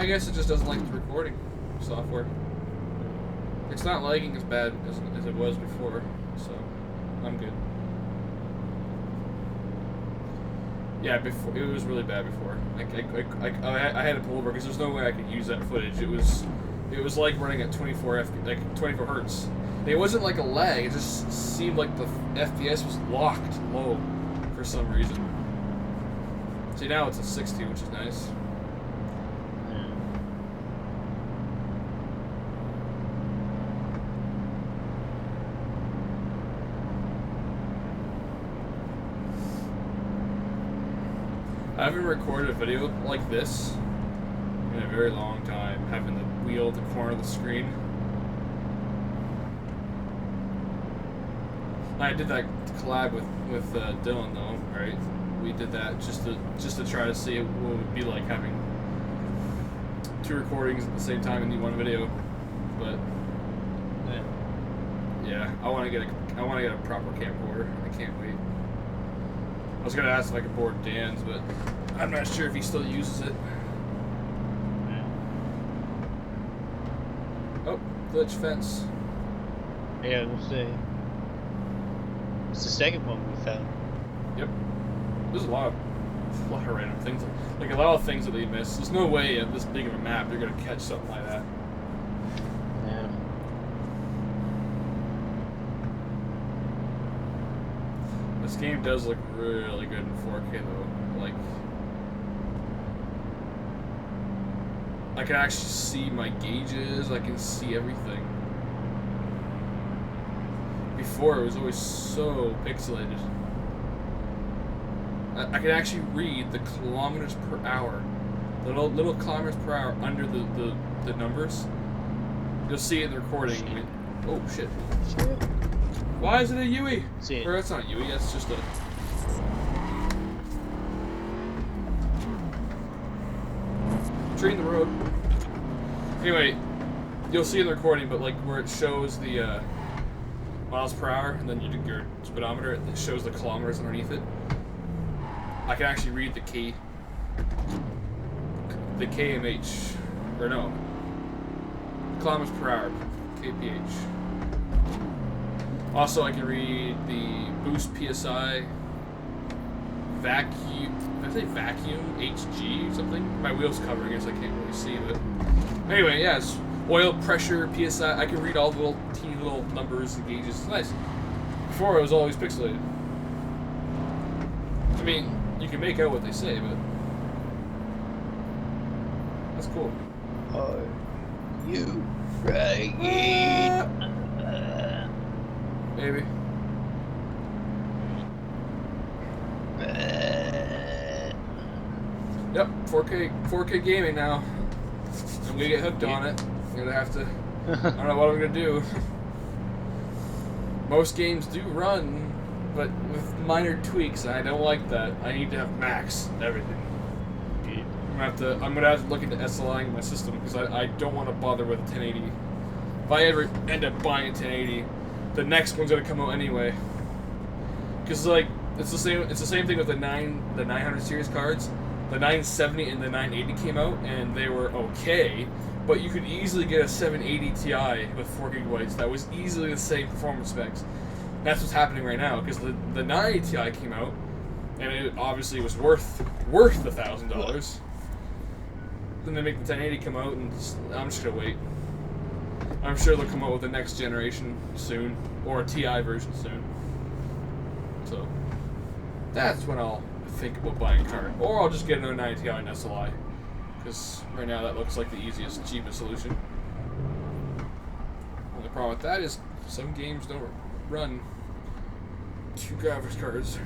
I guess it just doesn't like the recording software. It's not lagging as bad as it was before, so I'm good. Yeah, before it was really bad before. I had to pull over because there's no way I could use that footage. It was like running at 24 hertz. It wasn't like a lag. It just seemed like the FPS was locked low for some reason. See, now it's at 60, which is nice. I haven't recorded a video like this in a very long time, having the wheel at the corner of the screen. I did that collab with Dylan though, right? We did that just to try to see what it would be like having two recordings at the same time in one video. But yeah, I want to get a proper camcorder. I can't wait. I was gonna ask if I could board Dan's, but I'm not sure if he still uses it. Oh, glitch fence. Yeah, we'll see. It's the second one we found. Yep. There's a lot of random things. Like a lot of things that they miss. There's no way at this big of a map they're gonna catch something like that. Yeah. This game does look really good in 4K though. Like, I can actually see my gauges. I can see everything. Before it was always so pixelated. I can actually read the kilometers per hour, the little kilometers per hour under the numbers. You'll see it in the recording. Oh shit! Why is it a Yui? Or that's not Yui. That's just a. Tree in the road. Anyway, you'll see in the recording, but like where it shows the miles per hour, and then your speedometer, it shows the kilometers underneath it. I can actually read the kmh, or no, kilometers per hour, kph. Also, I can read the boost PSI, vacuum, did I say vacuum, HG, something? My wheel's covering it, so I can't really see, but anyway, yes, oil pressure, PSI, I can read all the little teeny little numbers and gauges. It's nice. Before, it was always pixelated. I mean, you can make out what they say, but that's cool. Are you right? Maybe. Yep, 4K gaming now. I'm gonna get hooked on it. I'm gonna have to. I don't know what I'm gonna do. Most games do run, but with minor tweaks, and I don't like that. I need to have max everything. I'm gonna have to look into SLIing my system because I don't want to bother with a 1080. If I ever end up buying a 1080, the next one's gonna come out anyway. Because like it's the same thing with the 900 series cards. The 970 and the 980 came out, and they were okay, but you could easily get a 780 Ti with 4 gigabytes that was easily the same performance specs. That's what's happening right now, because the 980 Ti came out, and it obviously was worth $1,000. Then they make the 1080 come out, and I'm just gonna wait. I'm sure they'll come out with the next generation soon, or a Ti version soon. So that's when I'll think about buying a card, or I'll just get another 980 Ti and SLI, because right now that looks like the easiest, cheapest solution. And the problem with that is some games don't run 2 graphics cards.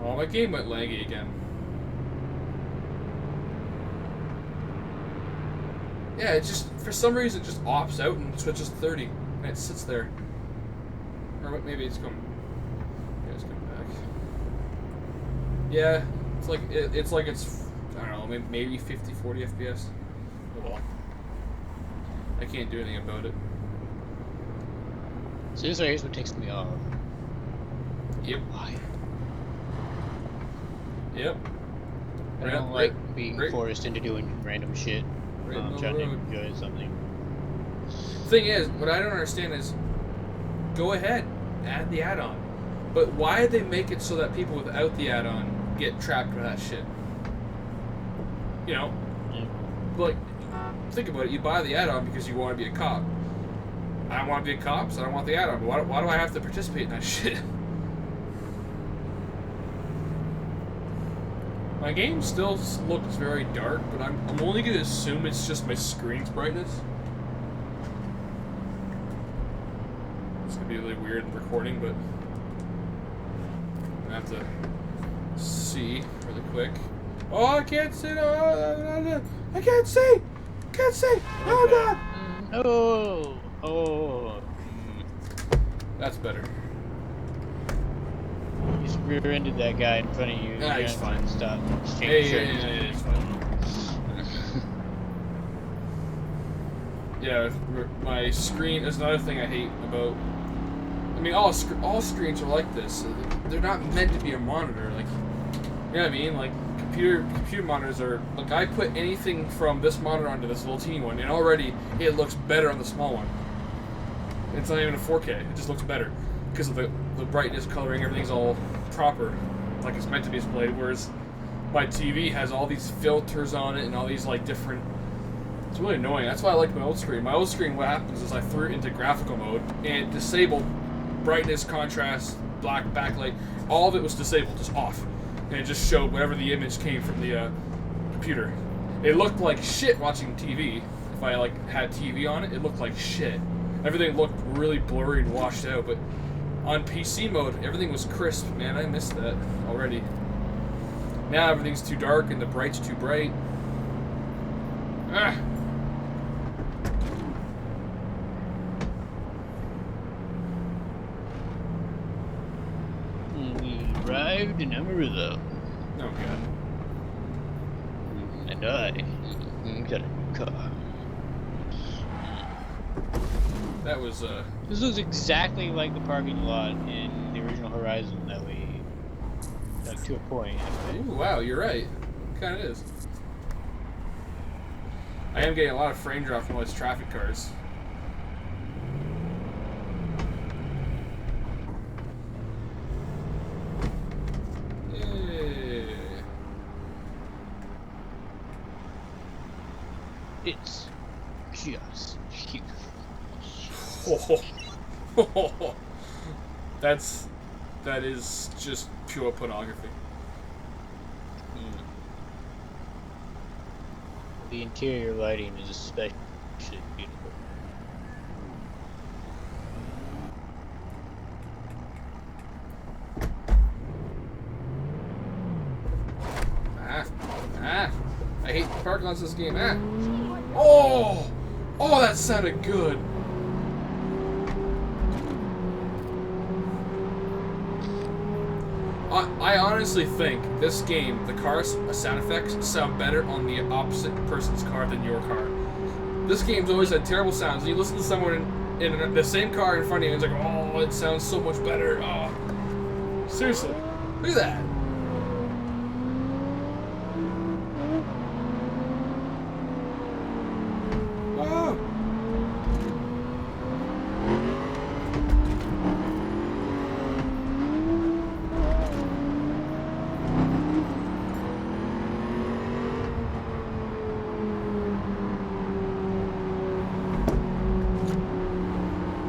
Oh, my game went laggy again. Yeah, it just, for some reason, it just opts out and switches to 30, and it sits there. Or maybe it's coming. Yeah, it's coming back. Yeah, it's like it's I don't know, maybe 50, 40 FPS. Well, I can't do anything about it. So this right here's what takes me off. Yep. Why? Yep. I don't like being forced into doing random shit. I'm trying to enjoy something. Thing is, what I don't understand is, go ahead, add the add-on. But why did they make it so that people without the add-on get trapped with that shit? You know? Yeah. Like, think about it. You buy the add-on because you want to be a cop. I don't want to be a cop, so I don't want the add-on. Why do I have to participate in that shit? My game still looks very dark, but I'm only going to assume it's just my screen's brightness. It's going to be really weird in recording, but I have to see really quick. Oh, I can't see! No, I can't see! I can't see! Oh, God! Oh! Oh! That's better. You just rear-ended that guy in front of you. Nah, he's fine. Stop. Hey, he's fine. Yeah, my screen is another thing I hate about. I mean, all screens are like this. They're not meant to be a monitor. Like, you know what I mean? Like, computer monitors are. Like, I put anything from this monitor onto this little teeny one, and already it looks better on the small one. It's not even a 4K. It just looks better because of the brightness, coloring, everything's all proper, like it's meant to be displayed. Whereas my TV has all these filters on it and all these like different. It's really annoying. That's why I like my old screen. My old screen, what happens is I threw it into graphical mode and it disabled brightness, contrast, black backlight. All of it was disabled, just off, and it just showed whatever the image came from the computer. It looked like shit watching TV. If I like had TV on it, it looked like shit. Everything looked really blurry and washed out, but on PC mode, everything was crisp. Man, I missed that already. Now everything's too dark and the bright's too bright. Ah. We arrived in Amarillo. Oh, God. And I got a car. That was, This was exactly like the parking lot in the original Horizon that we... Like, to a point. Ooh, wow, you're right. It kind of is. I am getting a lot of frame drop from all these traffic cars. Yeah. It's just cute. Oh. That is just pure pornography. The interior lighting is especially beautiful. I hate the parking lots in this game. Oh, that sounded good. I honestly think this game, the car sound effects sound better on the opposite person's car than your car. This game's always had terrible sounds. You listen to someone in the same car in front of you, and it's like, oh, it sounds so much better. Oh. Seriously, look at that. Oh.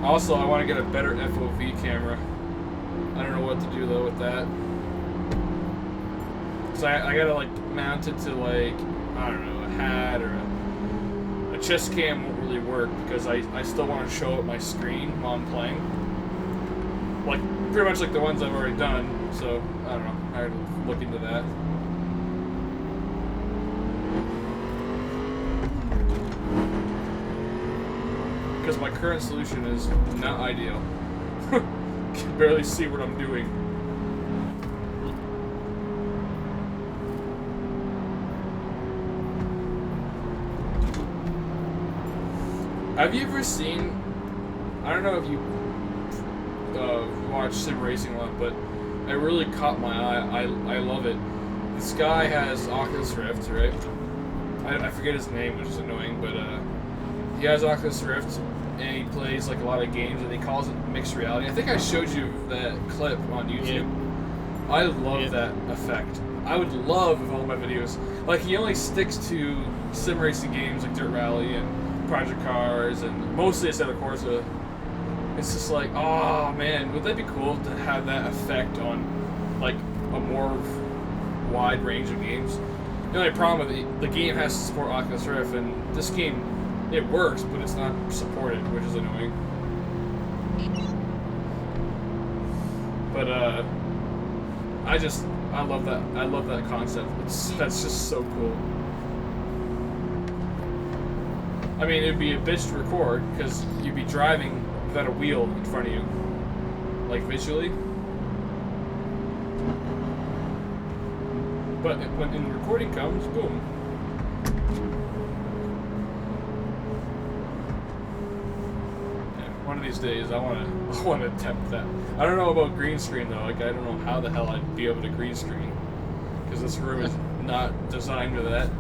Also, I want to get a better FOV camera. I don't know what to do though with that. So I gotta like mount it to like, I don't know, a hat or a chest cam won't really work because I still want to show up my screen while I'm playing. Like pretty much like the ones I've already done. So I don't know. I have to look into that. Because my current solution is not ideal. Can barely see what I'm doing. Have you ever seen, I don't know if you watch sim racing a lot, but it really caught my eye. I love it. this guy has Oculus Rift, right? I forget his name, which is annoying, but he has Oculus Rift, and he plays like a lot of games, and he calls it mixed reality. I think I showed you that clip on YouTube. Yeah. I love that effect. I would love if all my videos, like, he only sticks to sim racing games like Dirt Rally and Project Cars and mostly Assetto Corsa. It's just like, oh man, would that be cool to have that effect on like a more wide range of games? The only problem with it, the game has to support Oculus Rift, and this game, it works, but it's not supported, which is annoying. But I love that. I love that concept. That's just so cool. I mean, it'd be a bitch to record because you'd be driving without a wheel in front of you, like visually. But when the recording comes, boom. Yeah, one of these days, I wanna attempt that. I don't know about green screen though. Like, I don't know how the hell I'd be able to green screen because this room is not designed for that.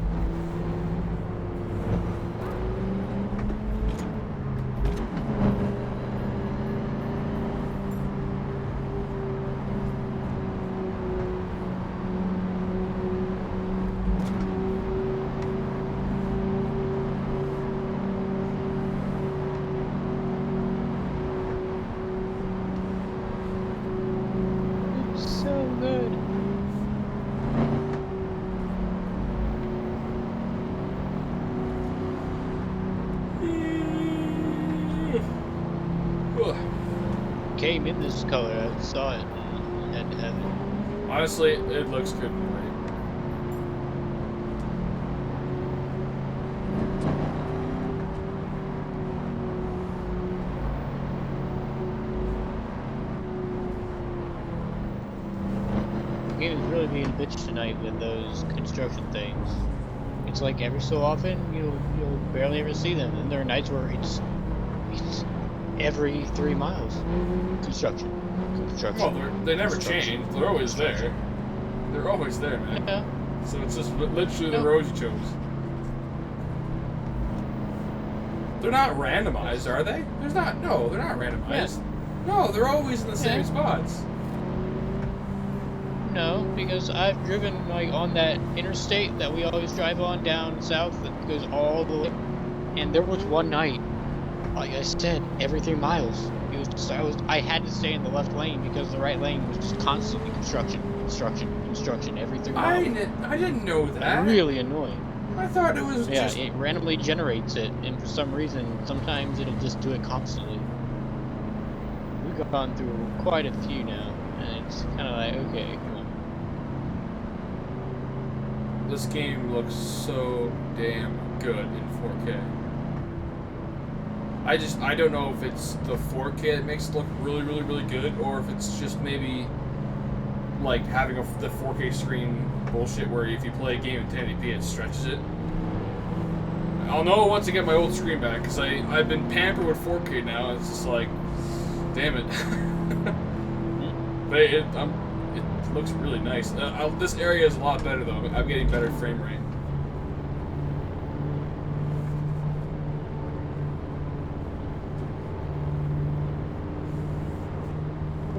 Came in this color, I saw it and had to have it. Honestly, it looks good in white. The game is really being a bitch tonight with those construction things. It's like every so often you'll barely ever see them, and there are nights where it's every 3 miles. Construction. Well, they never change. They're always there. They're always there, man. Yeah. So it's just literally the roads you chose. They're not randomized, are they? There's not. No, they're not randomized. Yeah. No, they're always in the same spots. No, because I've driven like on that interstate that we always drive on down south that goes all the way, and there was one night. Like I said, every 3 miles, I had to stay in the left lane because the right lane was just constantly construction every 3 miles. I didn't know that. Really annoying. I thought it was just... Yeah, it randomly generates it, and for some reason, sometimes it'll just do it constantly. We've gone through quite a few now, and it's kind of like, okay, come on. This game looks so damn good in 4K. I don't know if it's the 4K that makes it look really, really, really good, or if it's just maybe like having the 4K screen bullshit where if you play a game in 1080p it stretches it. I'll know once I get my old screen back, because I've been pampered with 4K now, and it's just like, damn it. But it looks really nice. This area is a lot better though. I'm getting better frame rate.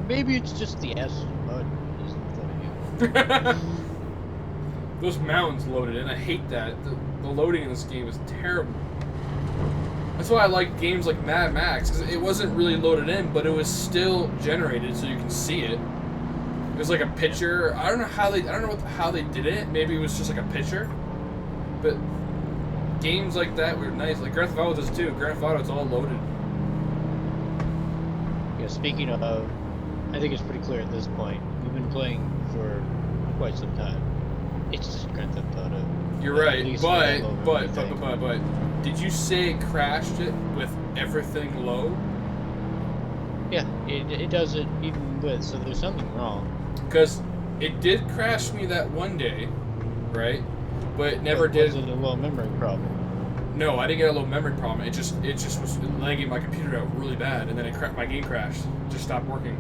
Maybe it's just the S button. Those mountains loaded in. I hate that. The loading in this game is terrible. That's why I like games like Mad Max, because it wasn't really loaded in, but it was still generated so you can see it. It was like a picture. I don't know how they did it. Maybe it was just like a picture. But games like that were nice. Like Grand Theft Auto does too. Grand Theft Auto, it's all loaded. Yeah, speaking of, I think it's pretty clear at this point. We've been playing for quite some time. It's just Grand Theft Auto. You're right, but did you say it crashed it with everything low? Yeah, it does it even with, so there's something wrong. Because it did crash me that one day, right? But it never did. Was it a low memory problem? No, I didn't get a low memory problem. It just was lagging my computer out really bad, and then my game crashed. It just stopped working.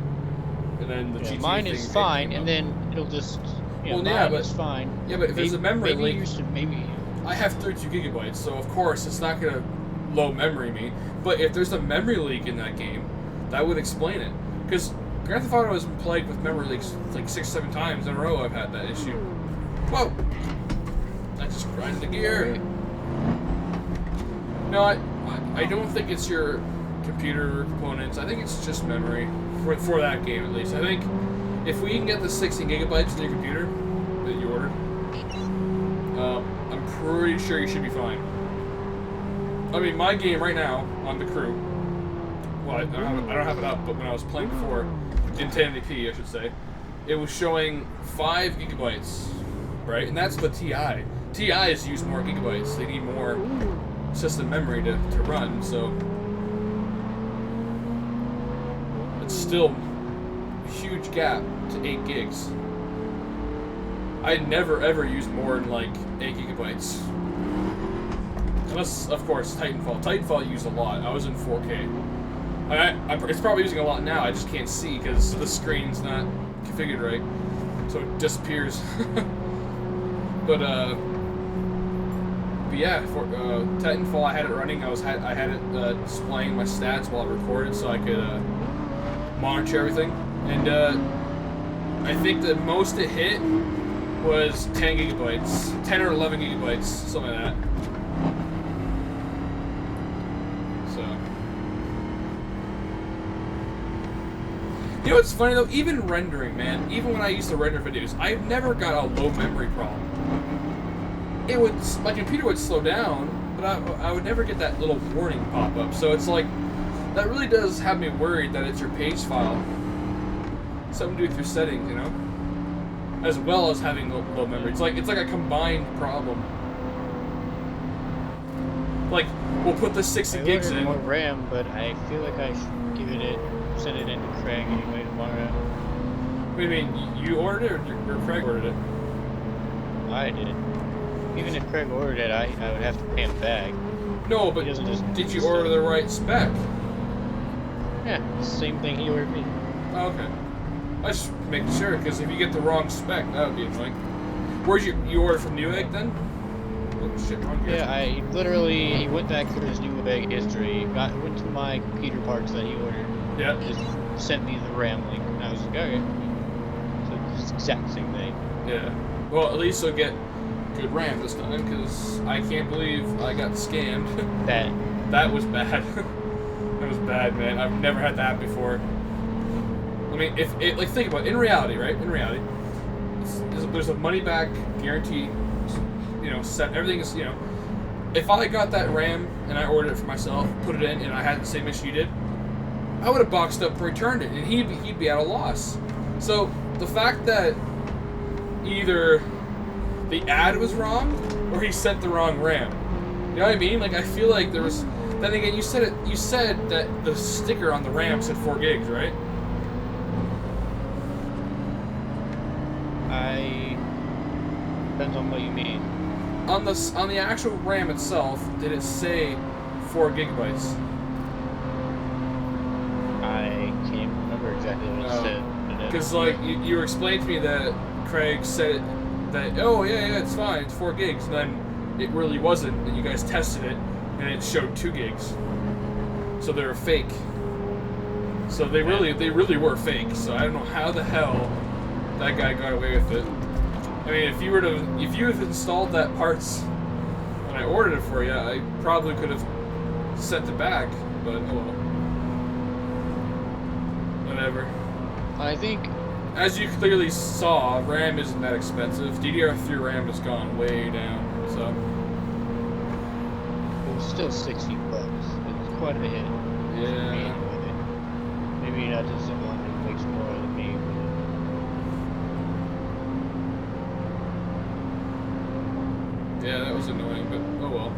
And then the GT mine is fine, and then it'll just Yeah, Well, mine yeah, but is fine. yeah, but if there's a memory maybe leak, maybe. I have 32 gigabytes, so of course it's not gonna low memory me. But if there's a memory leak in that game, that would explain it. Because Grand Theft Auto has been plagued with memory leaks like 6-7 times in a row. I've had that issue. Whoa! I just grinded the gear. No, I don't think it's your computer components. I think it's just memory for that game at least. I think if we can get the 16 gigabytes in your computer that you ordered, I'm pretty sure you should be fine. I mean, my game right now on the crew. Well, I don't have it up, but when I was playing before, in 1080p, I should say, it was showing 5 gigabytes, right? And that's the TI. TIs use more gigabytes. They need more system memory to run, so it's still a huge gap to 8 gigs. I never ever used more than like 8 gigabytes. Unless, of course, Titanfall. Titanfall used a lot. I was in 4K. It's probably using a lot now. I just can't see because the screen's not configured right, so it disappears. but yeah, for Titanfall, I had it running. I had it displaying my stats while I recorded, so I could monitor everything. And I think the most it hit was 10 gigabytes, 10 or 11 gigabytes, something like that. You know what's funny though? Even rendering, man. Even when I used to render videos, I've never got a low memory problem. My computer would slow down, but I would never get that little warning pop up. So it's like, that really does have me worried that it's your page file. Something to do with your settings, you know? As well as having low memory. It's like a combined problem. Like, we'll put the 60 gigs in. More RAM, but I feel like I should give it send it in to Craig anyway tomorrow. What do you mean? You ordered it or Craig ordered it? I did. Even if Craig ordered it, I would have to pay him back. No, but did you order the right spec? Yeah, same thing he ordered me. Oh, okay. I just make sure, because if you get the wrong spec, that would be annoying. Where'd you order from Newegg then? Oh shit, wrong gear. Yeah, he went back through his Newegg history, went to my computer parts that he ordered. Yeah. Just sent me the RAM link, and I was like, okay. So it's the exact same thing. Yeah. Well, at least you'll get good RAM this time, because I can't believe I got scammed. Bad. That was bad. That was bad, man. I've never had that before. I mean, like, think about it. In reality, right? In reality, there's a money-back guarantee. You know, everything is, you know. If I got that RAM and I ordered it for myself, put it in, and I had the same issue you did, I would have boxed up and returned it, and he'd be at a loss. So the fact that either the ad was wrong or he sent the wrong RAM, you know what I mean? Like, I feel like there was. Then again, you said that the sticker on the RAM said 4 gigs, right? Depends on what you mean. On the actual RAM itself, did it say 4 gigabytes? I can't remember exactly what it said. Because like you explained to me that Craig said that, oh yeah, it's fine, it's 4 gigs, and then it really wasn't, and you guys tested it, and it showed 2 gigs. So they were fake. So they really were fake. So I don't know how the hell that guy got away with it. I mean, if you had installed that parts when I ordered it for you, I probably could have sent it back, but oh well. Whatever. I think, as you clearly saw, RAM isn't that expensive. DDR3 RAM has gone way down, so. It was still $60. It was quite a hit. Yeah. Maybe not to someone who makes more than me. Yeah, that was annoying, but oh well.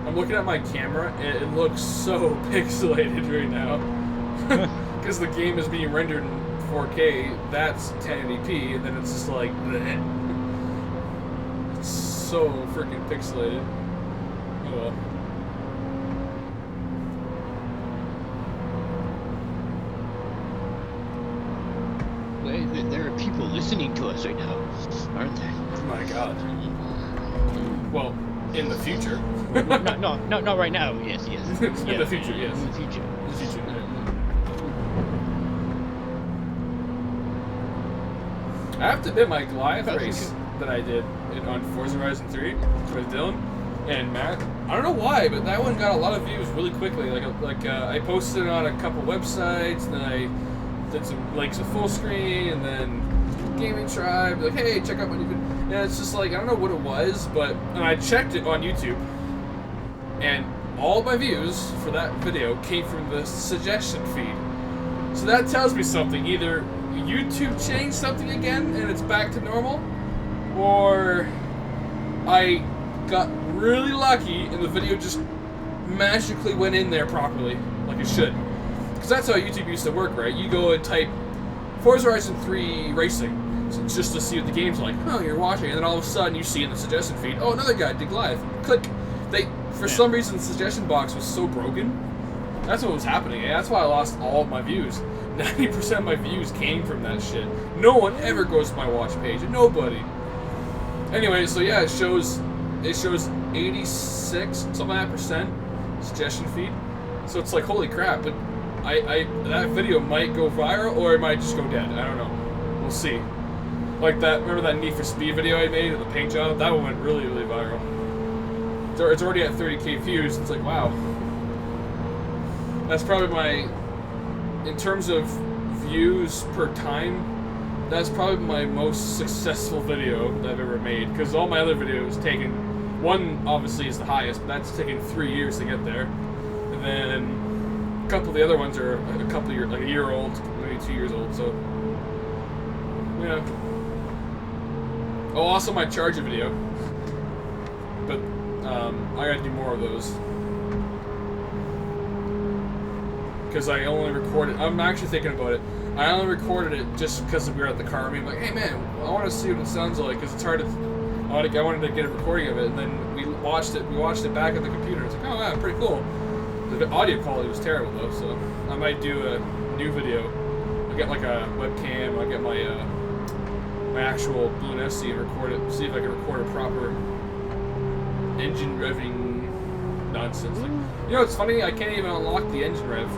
I'm looking at my camera, and it looks so pixelated right now. Because the game is being rendered in 4K, that's 1080p, and then it's just like, bleh. It's so freaking pixelated. Oh well. listening to us right now, aren't they? Oh my God. Well, in the future. Not right now. Yes. In the future, yes. In the future. In the future. I have to admit, my Goliath race that I did on Forza Horizon 3 with Dylan and Matt, I don't know why, but that one got a lot of views really quickly. I posted it on a couple websites, and then I did some links of full screen, and then Gaming Tribe, like, hey, check out my new video. And it's just like, I don't know what it was, and I checked it on YouTube, and all my views for that video came from the suggestion feed. So that tells me something. Either YouTube changed something again and it's back to normal, or I got really lucky and the video just magically went in there properly, like it should. Because that's how YouTube used to work, right? You go and type Forza Horizon 3 Racing, just to see what the game's like. Oh, you're watching, and then all of a sudden you see in the suggestion feed, oh, another guy did Goliath. Click. For some reason, the suggestion box was so broken. That's what was happening. And that's why I lost all of my views. 90% of my views came from that shit. No one ever goes to my watch page. Nobody. Anyway, so yeah, it shows 86 something like that percent suggestion feed. So it's like, holy crap! But that video might go viral, or it might just go dead. I don't know. We'll see. Like that. Remember that Need for Speed video I made of the paint job? That one went really, really viral. It's already at 30K views. It's like, wow. That's probably in terms of views per time, that's probably my most successful video that I've ever made. Because all my other videos one obviously is the highest, but that's taken 3 years to get there. And then a couple of the other ones are a couple of years, like a year old, maybe 2 years old. So, yeah. Oh, also my Charger video. But I gotta do more of those. Because I only recorded, I'm actually thinking about it, I only recorded it just because we were at the car meet. I'm like, hey man, I want to see what it sounds like, because it's hard to, I wanted to get a recording of it, and then we watched it back at the computer. It's like, oh yeah, pretty cool. The audio quality was terrible though, so I might do a new video. I'll get like a webcam, I'll get my my actual Blue SC and record it, see if I can record a proper engine revving nonsense. Like, you know, it's funny, I can't even unlock the engine rev.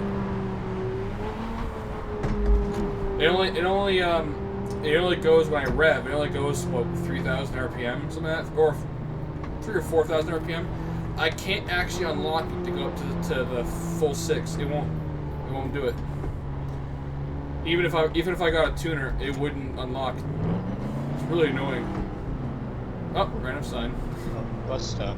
It only goes when I rev. It only goes what 3,000 RPM, something like that, or 3,000 or 4,000 RPM. I can't actually unlock it to go up to the full 6. It won't do it. Even if I got a tuner, it wouldn't unlock. It's really annoying. Oh, random sign. Bus stop.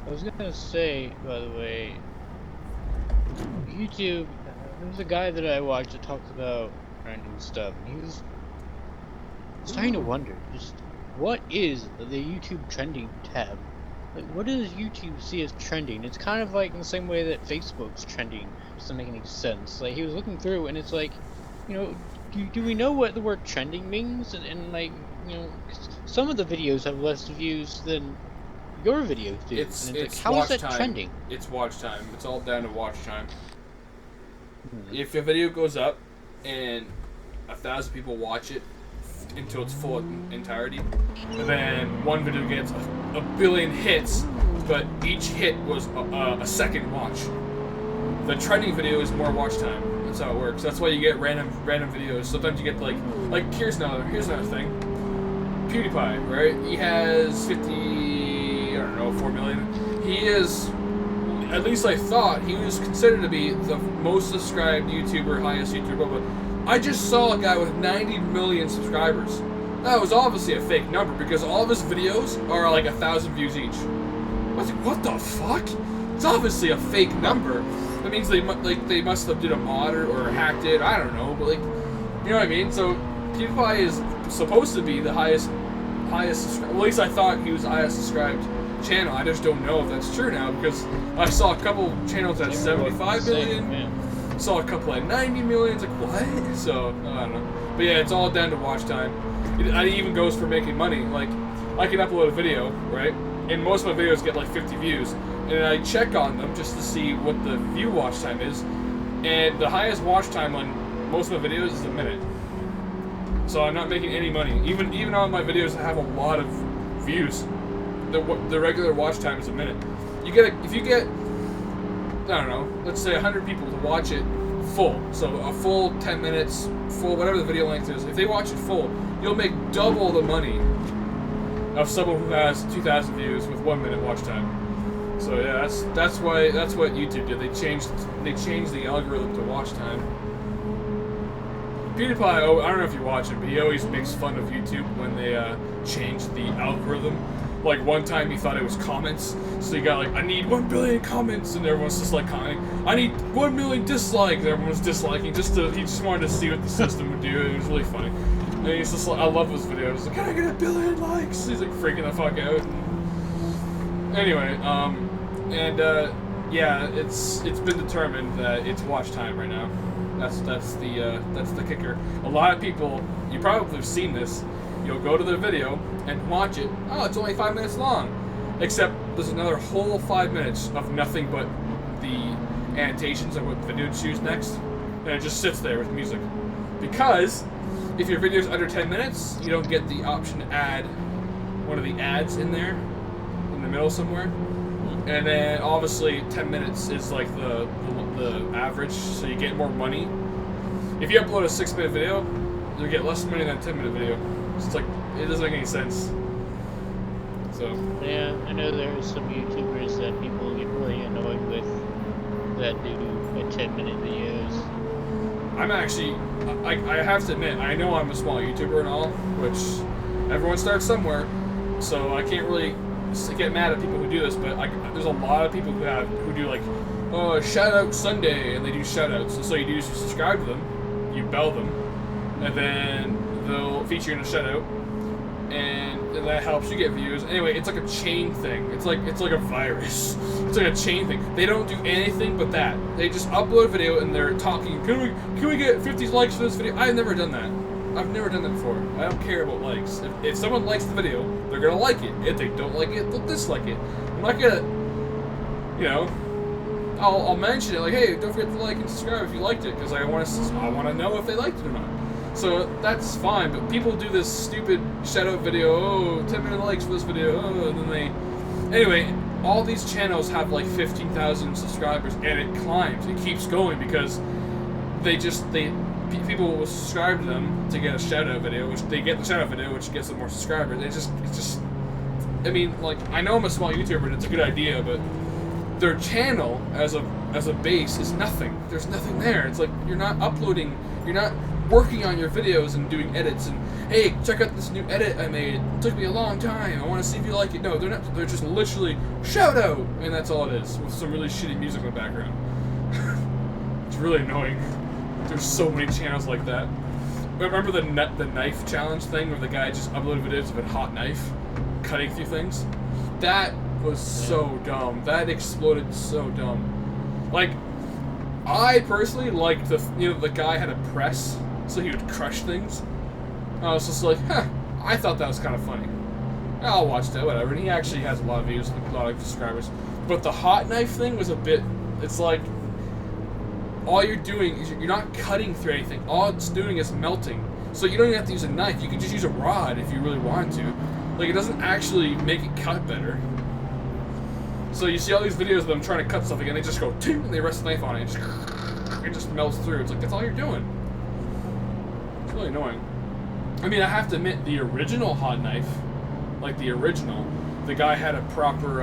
I was gonna say, by the way, YouTube, there's a guy that I watched that talks about random stuff, and he was starting to wonder, just what is the YouTube trending tab? Like, what does YouTube see as trending? It's kind of like in the same way that Facebook's trending. Doesn't make any sense. Like, he was looking through, and it's like, you know, do we know what the word trending means? And like, you know, some of the videos have less views than your videos do. It's like, how is that trending? It's watch time. It's all down to watch time. If a video goes up and 1,000 people watch it until its full entirety, and then one video gets a billion hits, but each hit was a second watch, the trending video is more watch time. That's how it works. That's why you get random videos. Sometimes you get like here's another thing. PewDiePie, right? He has 4 million. He is, at least I thought, he was considered to be the most subscribed YouTuber, highest YouTuber, but I just saw a guy with 90 million subscribers. That was obviously a fake number, because all of his videos are like 1,000 views each. I was like, what the fuck? It's obviously a fake number. That means they must have did a mod or hacked it, I don't know, but like, you know what I mean? So PewDiePie is supposed to be the highest subscribed, well, at least I thought he was the highest subscribed channel. I just don't know if that's true now, because I saw a couple channels at 75 million, saw a couple at 90 million. It's like, what? So I don't know. But yeah, it's all down to watch time. It even goes for making money. Like, I can upload a video, right, and most of my videos get like 50 views, and I check on them just to see what the view watch time is, And the highest watch time on most of my videos is a minute. So I'm not making any money. Even on my videos that have a lot of views, the regular watch time is a minute. If you get, I don't know, let's say 100 people to watch it full, so a full 10 minutes, full whatever the video length is, if they watch it full, you'll make double the money of someone who has 2,000 views with 1 minute watch time. So yeah, that's what YouTube did. They changed the algorithm to watch time. PewDiePie, I don't know if you watch him, but he always makes fun of YouTube when they changed the algorithm. Like one time he thought it was comments, so he got like, I need 1 billion comments, and everyone's just like commenting. I need 1 million dislikes, and everyone's disliking. He just wanted to see what the system would do. It was really funny. And he's just like, I love those videos. Like, can I get 1 billion likes? He's like freaking the fuck out. Anyway, yeah, it's been determined that it's watch time right now. That's the kicker. A lot of people, you probably have seen this. You'll go to the video and watch it. Oh, it's only 5 minutes long. Except there's another whole 5 minutes of nothing but the annotations of what video to choose next, and it just sits there with music. Because if your video is under 10 minutes, you don't get the option to add one of the ads in there, in the middle somewhere. And then obviously 10 minutes is like the average, so you get more money. If you upload a 6-minute video, you'll get less money than a 10-minute video. It's like, it doesn't make any sense. So yeah, I know there's some YouTubers that people get really annoyed with that do 10-minute videos. I'm actually, I have to admit, I know I'm a small YouTuber and all, which everyone starts somewhere, so I can't really get mad at people who do this, but there's a lot of people who do like, oh, shout out Sunday, and they do shout outs. And so you do is you subscribe to them, you bell them, and then they'll feature in a shout out, and that helps you get views. Anyway, it's like a chain thing. It's like a virus. It's like a chain thing. They don't do anything but that. They just upload a video and they're talking. Can we get 50 likes for this video? I've never done that. I've never done that before. I don't care about likes. If someone likes the video, they're gonna like it. If they don't like it, they'll dislike it. I'm not gonna, you know, I'll mention it like, hey, don't forget to like and subscribe if you liked it, because I want to know if they liked it or not. So that's fine, but people do this stupid shout-out video, oh, 10-minute likes for this video, oh, and then they... Anyway, all these channels have like 15,000 subscribers, and it climbs. It keeps going because people will subscribe to them to get a shout-out video, which they get the shout-out video, which gets them more subscribers. It's just... I mean, like, I know I'm a small YouTuber, and it's a good idea, but their channel as a base is nothing. There's nothing there. It's like, you're not uploading, you're not working on your videos and doing edits and, hey, check out this new edit I made. It took me a long time. I want to see if you like it. No, they're not. They're just literally shout out, and that's all it is, with some really shitty music in the background. It's really annoying. There's so many channels like that. Remember the knife challenge thing where the guy just uploaded videos of a hot knife cutting through things? That was so dumb. That exploded so dumb. Like, I personally liked the guy had a press so he would crush things. I was just like, huh, I thought that was kind of funny. I'll watch that, whatever. And he actually has a lot of views, a lot of subscribers. But the hot knife thing was a bit, it's like, all you're doing is you're not cutting through anything. All it's doing is melting. So you don't even have to use a knife. You can just use a rod if you really want to. Like, it doesn't actually make it cut better. So you see all these videos of them trying to cut something and they just go, ting, and they rest the knife on it. It just melts through. It's like, that's all you're doing. It's really annoying. I mean, I have to admit, the original hot knife, like the original, the guy had a proper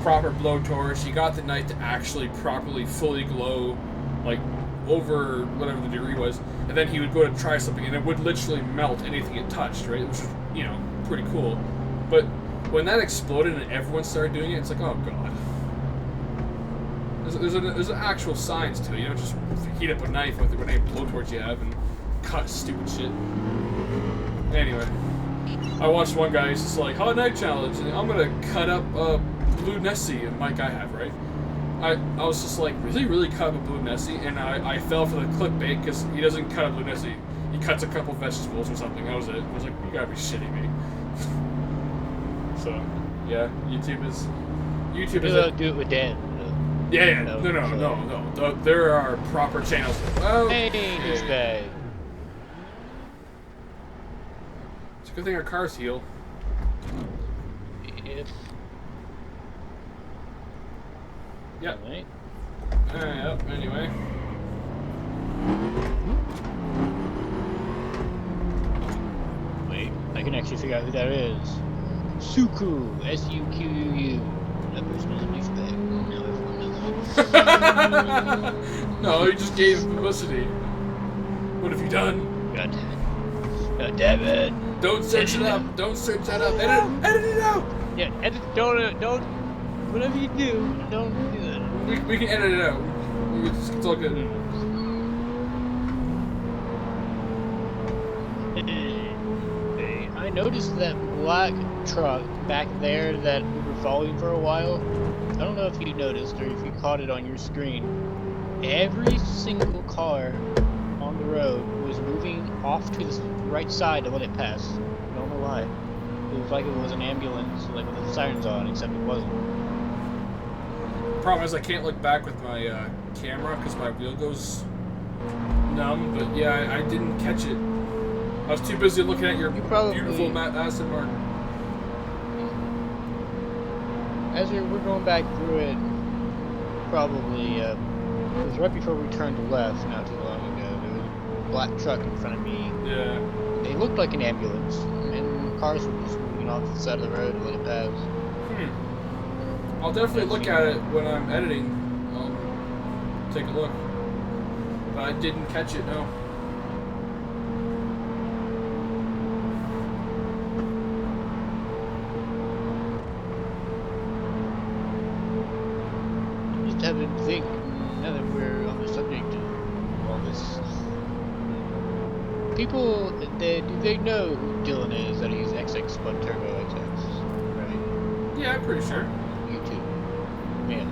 blowtorch. He got the knife to actually properly fully glow, like over whatever the degree was, and then he would go to try something and it would literally melt anything it touched, right? Which was, you know, pretty cool. But when that exploded and everyone started doing it, it's like, oh god. There's an actual science to it. You don't just heat up a knife with whatever blowtorch you have and cut stupid shit. Anyway, I watched one guy, he's just like, hot knife challenge, and I'm gonna cut up a blue Nessie, and mic I have, right? I was just like, really cut up a blue Nessie? And I fell for the clickbait, because he doesn't cut a blue Nessie. He cuts a couple vegetables or something, that was it. I was like, you gotta be shitting me. So, yeah, YouTube is... Do it with Dan. Yeah, no. There are proper channels. Oh, hey, douchebag. It's a good thing our cars heal. If. Yep. Right. Yep, anyway. Wait, I can actually figure out who that is. Suku, S-U-Q-U-U. That person is a douchebag. No, you just gave publicity. What have you done? God damn it. God damn it. Don't search it up. Don't search that up. Edit it out. Yeah, don't. Whatever you do, don't do that. We can edit it out. It's all good. Hey, I noticed that black truck back there that we were following for a while. I don't know if you noticed or if you caught it on your screen. Every single car on the road was moving off to the right side to let it pass. I don't know why. It was like it was an ambulance, like with the sirens on, except it wasn't. Problem is I can't look back with my camera because my wheel goes numb. But yeah, I didn't catch it. I was too busy looking at your beautiful acid mark. As we're going back through it, probably it was right before we turned left, not too long ago. There was a black truck in front of me. Yeah. They looked like an ambulance, and cars were just moving off the side of the road to let it pass. I'll definitely look at it when I'm editing. I'll take a look. But I didn't catch it, no. Have to think, now that we're on the subject of all this, people, do they know who Dylan is, that he's XX1 Turbo XX, right? Yeah, I'm pretty sure. YouTube. Yeah.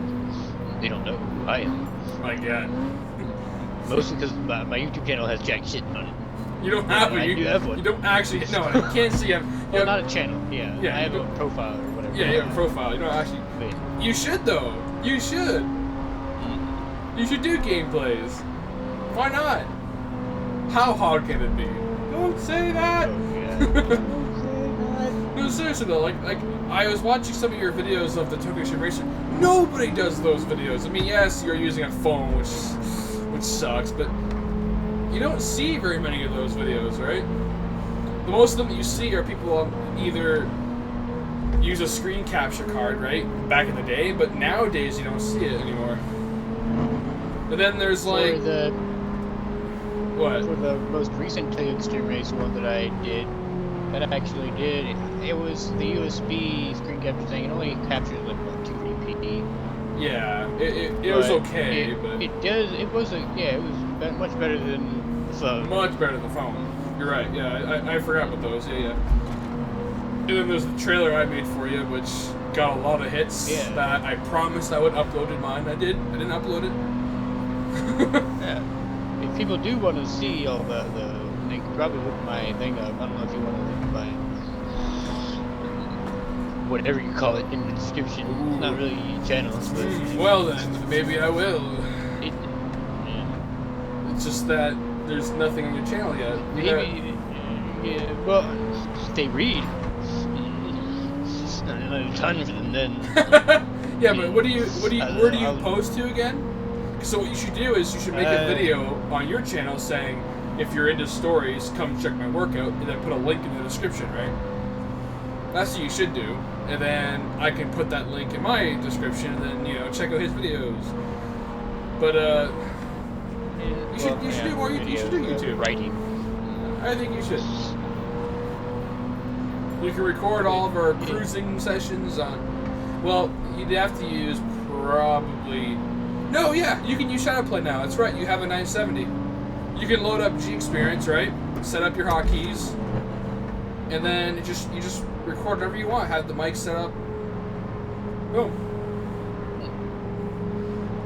They don't know who I am. My God. Mostly because my YouTube channel has jack shit on it. You don't have one. I do have one. You don't actually, no, I can't see him. Well, not a channel, yeah. Yeah, I have a profile or whatever. Yeah, you have a profile. You don't actually. Wait. You should, though. You should. You should do gameplays. Why not? How hard can it be? Don't say that. Oh, yeah. No, seriously though, like I was watching some of your videos of the Tokyo Shift Racer. Nobody does those videos. I mean, yes, you're using a phone, which sucks, but you don't see very many of those videos, right? The most of them that you see are people either use a screen capture card, right? Back in the day, but nowadays you don't see it anymore. And then there's like what? For the most recent Tokyo Extreme Race one that I did, it was the USB screen capture thing. It only captures like what, 240p. Yeah, it was okay, but it was much better than the phone. Much better than the phone. You're right. Yeah, I forgot about those. Yeah. And then there's the trailer I made for you, which got a lot of hits. Yeah. That I promised I would upload in mine. I did. I didn't upload it. Yeah. If people do want to see all they could probably look my thing up. I don't know if you want to look my whatever you call it in the description. Ooh. Not really channels, but well then, maybe I will. Yeah. It's just that there's nothing on your channel yet. Maybe. Yeah. Well, they read. A ton for them then. Yeah, but where do you post to again? So what you should do is you should make a video on your channel saying, if you're into stories, come check my workout, and then put a link in the description, right? That's what you should do, and then I can put that link in my description, and then check out his videos. But you should do more. You should do YouTube. Writing. I think you should. You can record all of our cruising sessions on. Well, you'd have to use probably. No, yeah, you can use Shadowplay now. That's right. You have a 970. You can load up G.Experience, right? Set up your hotkeys, and then you just record whatever you want. Have the mic set up. Boom.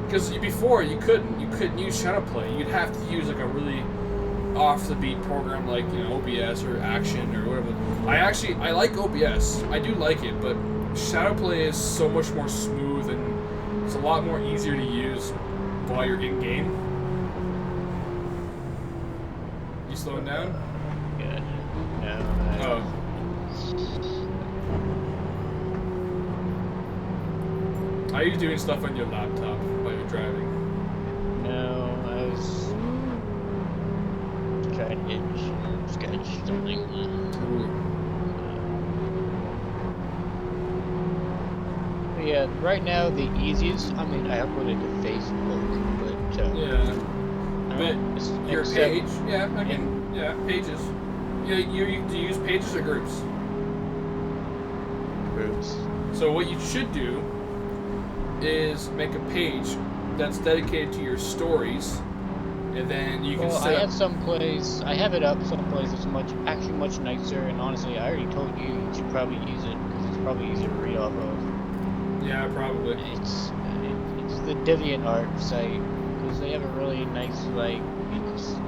Because before you couldn't use Shadowplay. You'd have to use like a really off the beat program like OBS or Action or whatever. I like OBS. I do like it, but Shadowplay is so much more smooth and It's a lot more easier to use while you're in game. You slowing down? Yeah. No. Oh. Are you doing stuff on your laptop while you're driving? No, I was trying to sketch something. But yeah, right now the easiest. I mean, I uploaded to Facebook, but Yeah. But your except- page, yeah, I mean, yeah, pages. Do you use pages or groups? Groups. So what you should do is make a page that's dedicated to your stories, and then you can Well, set I up. have someplace. I have it up someplace that's actually much nicer. And honestly, I already told you you should probably use it because it's probably easier to read off of. Yeah, probably. It's the DeviantArt site because they have a really nice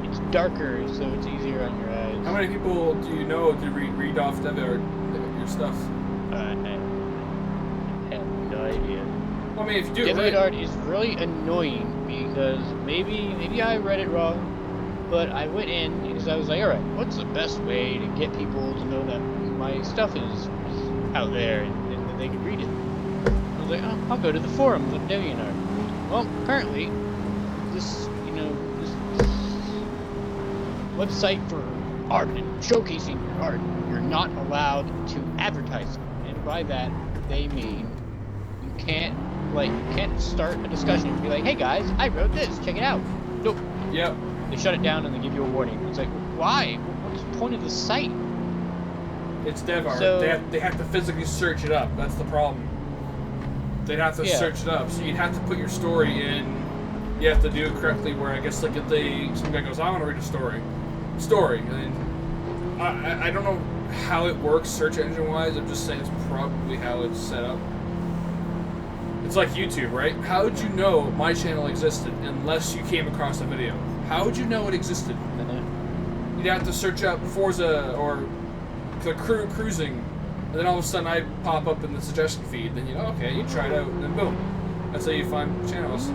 it's darker, so it's easier on your eyes. How many people do you know to read off DeviantArt your stuff? I have no idea. Well, I mean, if you do it right. DeviantArt is really annoying because maybe I read it wrong, but I went in because I was like, all right, what's the best way to get people to know that my stuff is out there and that they can read it? I was like, oh, I'll go to the forums of DeviantArt. Well, apparently, this website for art and showcasing your art, you're not allowed to advertise it. And by that, they mean you can't start a discussion and be like, hey guys, I wrote this, check it out. Nope. Yep. They shut it down and they give you a warning. It's like, why? What's the point of the site? It's DevArt. So- They have to physically search it up. That's the problem. They'd have to search it up. So you'd have to put your story in. You have to do it correctly. Where I guess like if some guy goes, I want to read a story, and I don't know how it works search engine wise. I'm just saying it's probably how it's set up. It's like YouTube, right? How would you know my channel existed unless you came across a video? How would you know it existed? You'd have to search up Forza or the crew cruising, and then all of a sudden I'd pop up in the suggestion feed. Then okay, you try it out, and then boom. That's how you find channels.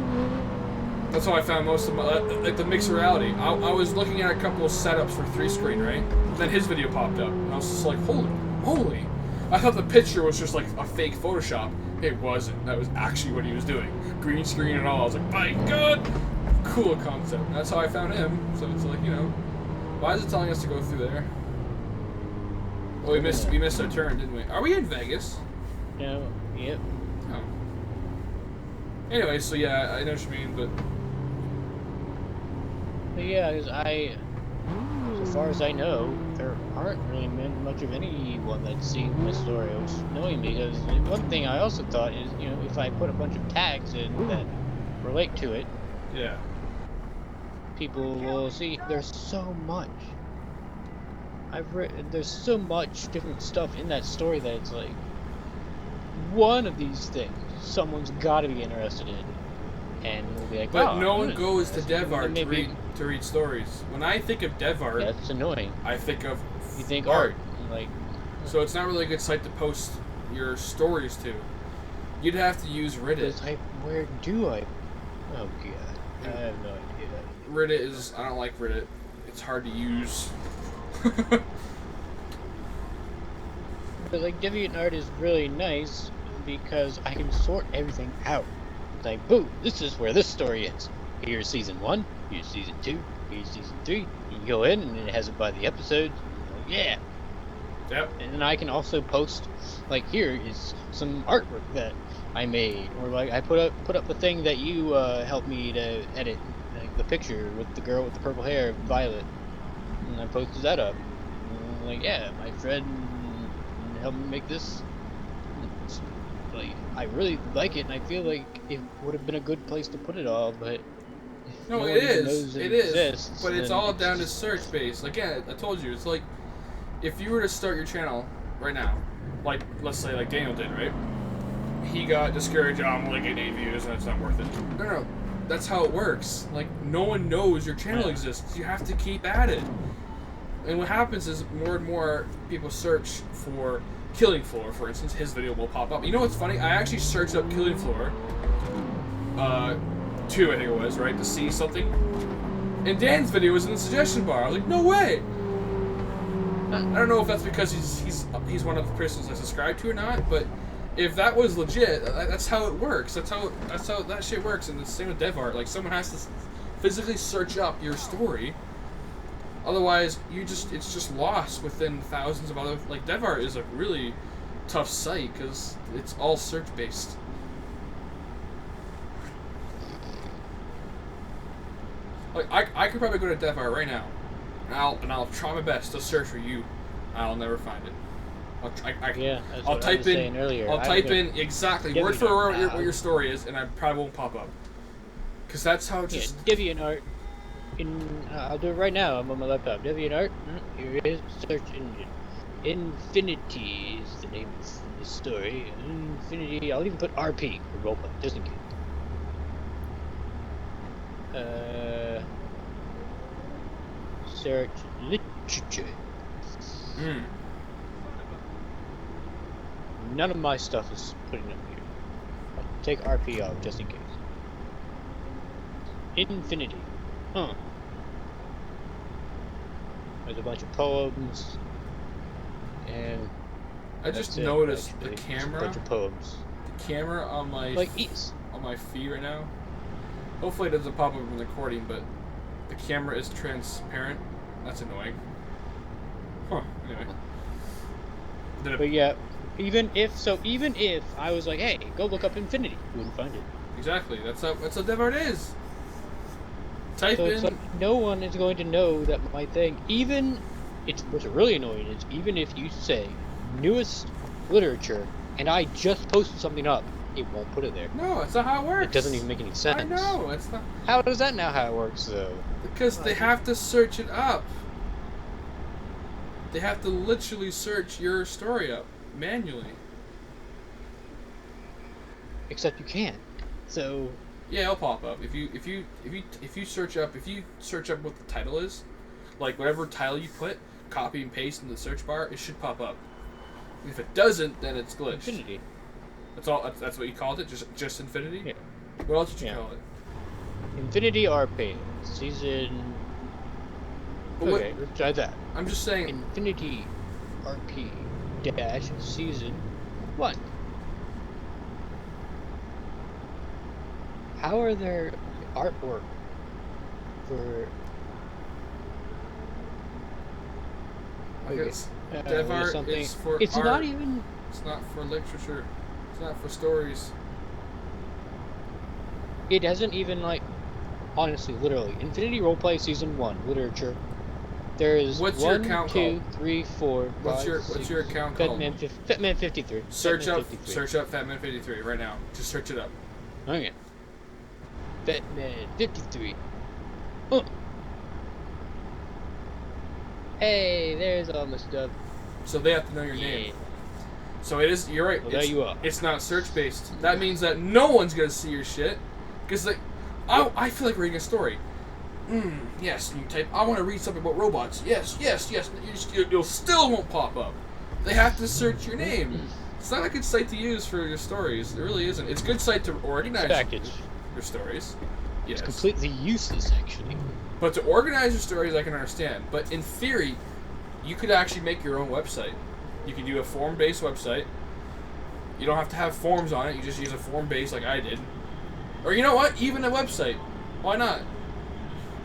That's how I found most of my, like the mixed reality. I was looking at a couple of setups for 3-screen, right? And then his video popped up, and I was just like, holy moly. I thought the picture was just like a fake Photoshop. It wasn't. That was actually what he was doing. Green screen and all. I was like, my God! Cool concept. And that's how I found him. So it's like, why is it telling us to go through there? Oh, we missed our turn, didn't we? Are we in Vegas? No. Yep. Oh. Anyway, so yeah, I know what you mean, but Yeah, because so far as I know, there aren't really much of anyone that's seen my story, which is annoying because one thing I also thought is, if I put a bunch of tags in that relate to it, yeah. people will see. There's so much. There's so much different stuff in that story that it's like, one of these things someone's got to be interested in, and we'll be like, But oh, no one goes to DevArt maybe to read stories. When I think of DevArt, that's annoying. I think of You think art, like, So it's not really a good site to post your stories to. You'd have to use Reddit. where do I? Oh god, I have no idea. Reddit is, I don't like Reddit. It's hard to use. But like DeviantArt is really nice because I can sort everything out. Like, boom, this is where this story is. Here's season 1, here's season 2, here's season 3. You can go in and it has it by the episode. Yeah. Yep. And then I can also post, like, here is some artwork that I made, or like I put up the thing that you helped me to edit, like the picture with the girl with the purple hair, Violet, and I posted that up. And I'm like, yeah, my friend helped me make this. It's, like, I really like it, and I feel like it would have been a good place to put it all, but No, one it even is. knows It exists, is. But it's then all down to search base. Again, I told you, it's like if you were to start your channel right now, like let's say like Daniel did, right? He got discouraged. I'm only getting 8 views, and it's not worth it. No, that's how it works. Like no one knows your channel exists. You have to keep at it. And what happens is more and more people search for Killing Floor, for instance. His video will pop up. You know what's funny? I actually searched up Killing Floor 2, I think it was, right, to see something. And Dan's video was in the suggestion bar. I was like, no way. I don't know if that's because he's one of the persons I subscribe to or not, but if that was legit, that's how it works. That's how that shit works. And the same with dev art. Like, someone has to physically search up your story. Otherwise, it's just lost within thousands of other. Like, dev art is a really tough site because it's all search based. Like, I could probably go to dev art right now, and I'll try my best to search for you. I'll never find it. I'll type in earlier. I'll type in exactly word for word what your story is, and I probably won't pop up. Because that's how it just... DeviantArt. I'll do it right now. I'm on my laptop. DeviantArt. Here it is. Search engine. Infinity is the name of the story. Infinity. I'll even put RP for roleplay, just in case. Search literature. None of my stuff is putting up here. I'll take RP out just in case. Infinity. Huh. There's a bunch of poems. And I just noticed the camera. A bunch of poems. The camera on my on my feed right now. Hopefully it doesn't pop up in the recording, but the camera is transparent. That's annoying. Huh. Anyway. But yeah, even if I was like, hey, go look up Infinity, you wouldn't find it. Exactly. That's how dev art is. Type in. It's like no one is going to know that my thing. What's really annoying is even if you say newest literature and I just posted something up, it won't put it there. No, that's not how it works. It doesn't even make any sense. I know, it's not. How does that now how it works though? Because they have to search it up. They have to literally search your story up manually. Except you can't. So yeah, it'll pop up if you search up what the title is, like whatever title you put, copy and paste in the search bar, it should pop up. If it doesn't, then it's glitched. Infinity. That's what you called it? Just Infinity? Yeah. What else did you call it? Infinity RP. Season... Okay, let's try that. I'm just saying... Infinity RP dash Season 1. How are there artwork for... I guess dev art is for it's art. Not even... It's not for literature. It's not for stories. It doesn't even, like, honestly, literally, Infinity Roleplay Season 1, literature. There is What's 1, your account 2, called? 3, 4, 5, What's your account called? Fettman53. Search up Fettman53 right now. Just search it up. Okay. Fettman53. Oh. Hey, there's all my stuff. So they have to know your name. So it is. You're right. Well, there you are. It's not search based. That means that no one's gonna see your shit. Because like, I feel like reading a story. Yes. You type. I want to read something about robots. Yes. You'll still won't pop up. They have to search your name. It's not a good site to use for your stories. It really isn't. It's a good site to organize your stories. Yes. It's completely useless, actually. But to organize your stories, I can understand. But in theory, you could actually make your own website. You can do a form-based website. You don't have to have forms on it. You just use a form-based like I did. Or you know what? Even a website. Why not?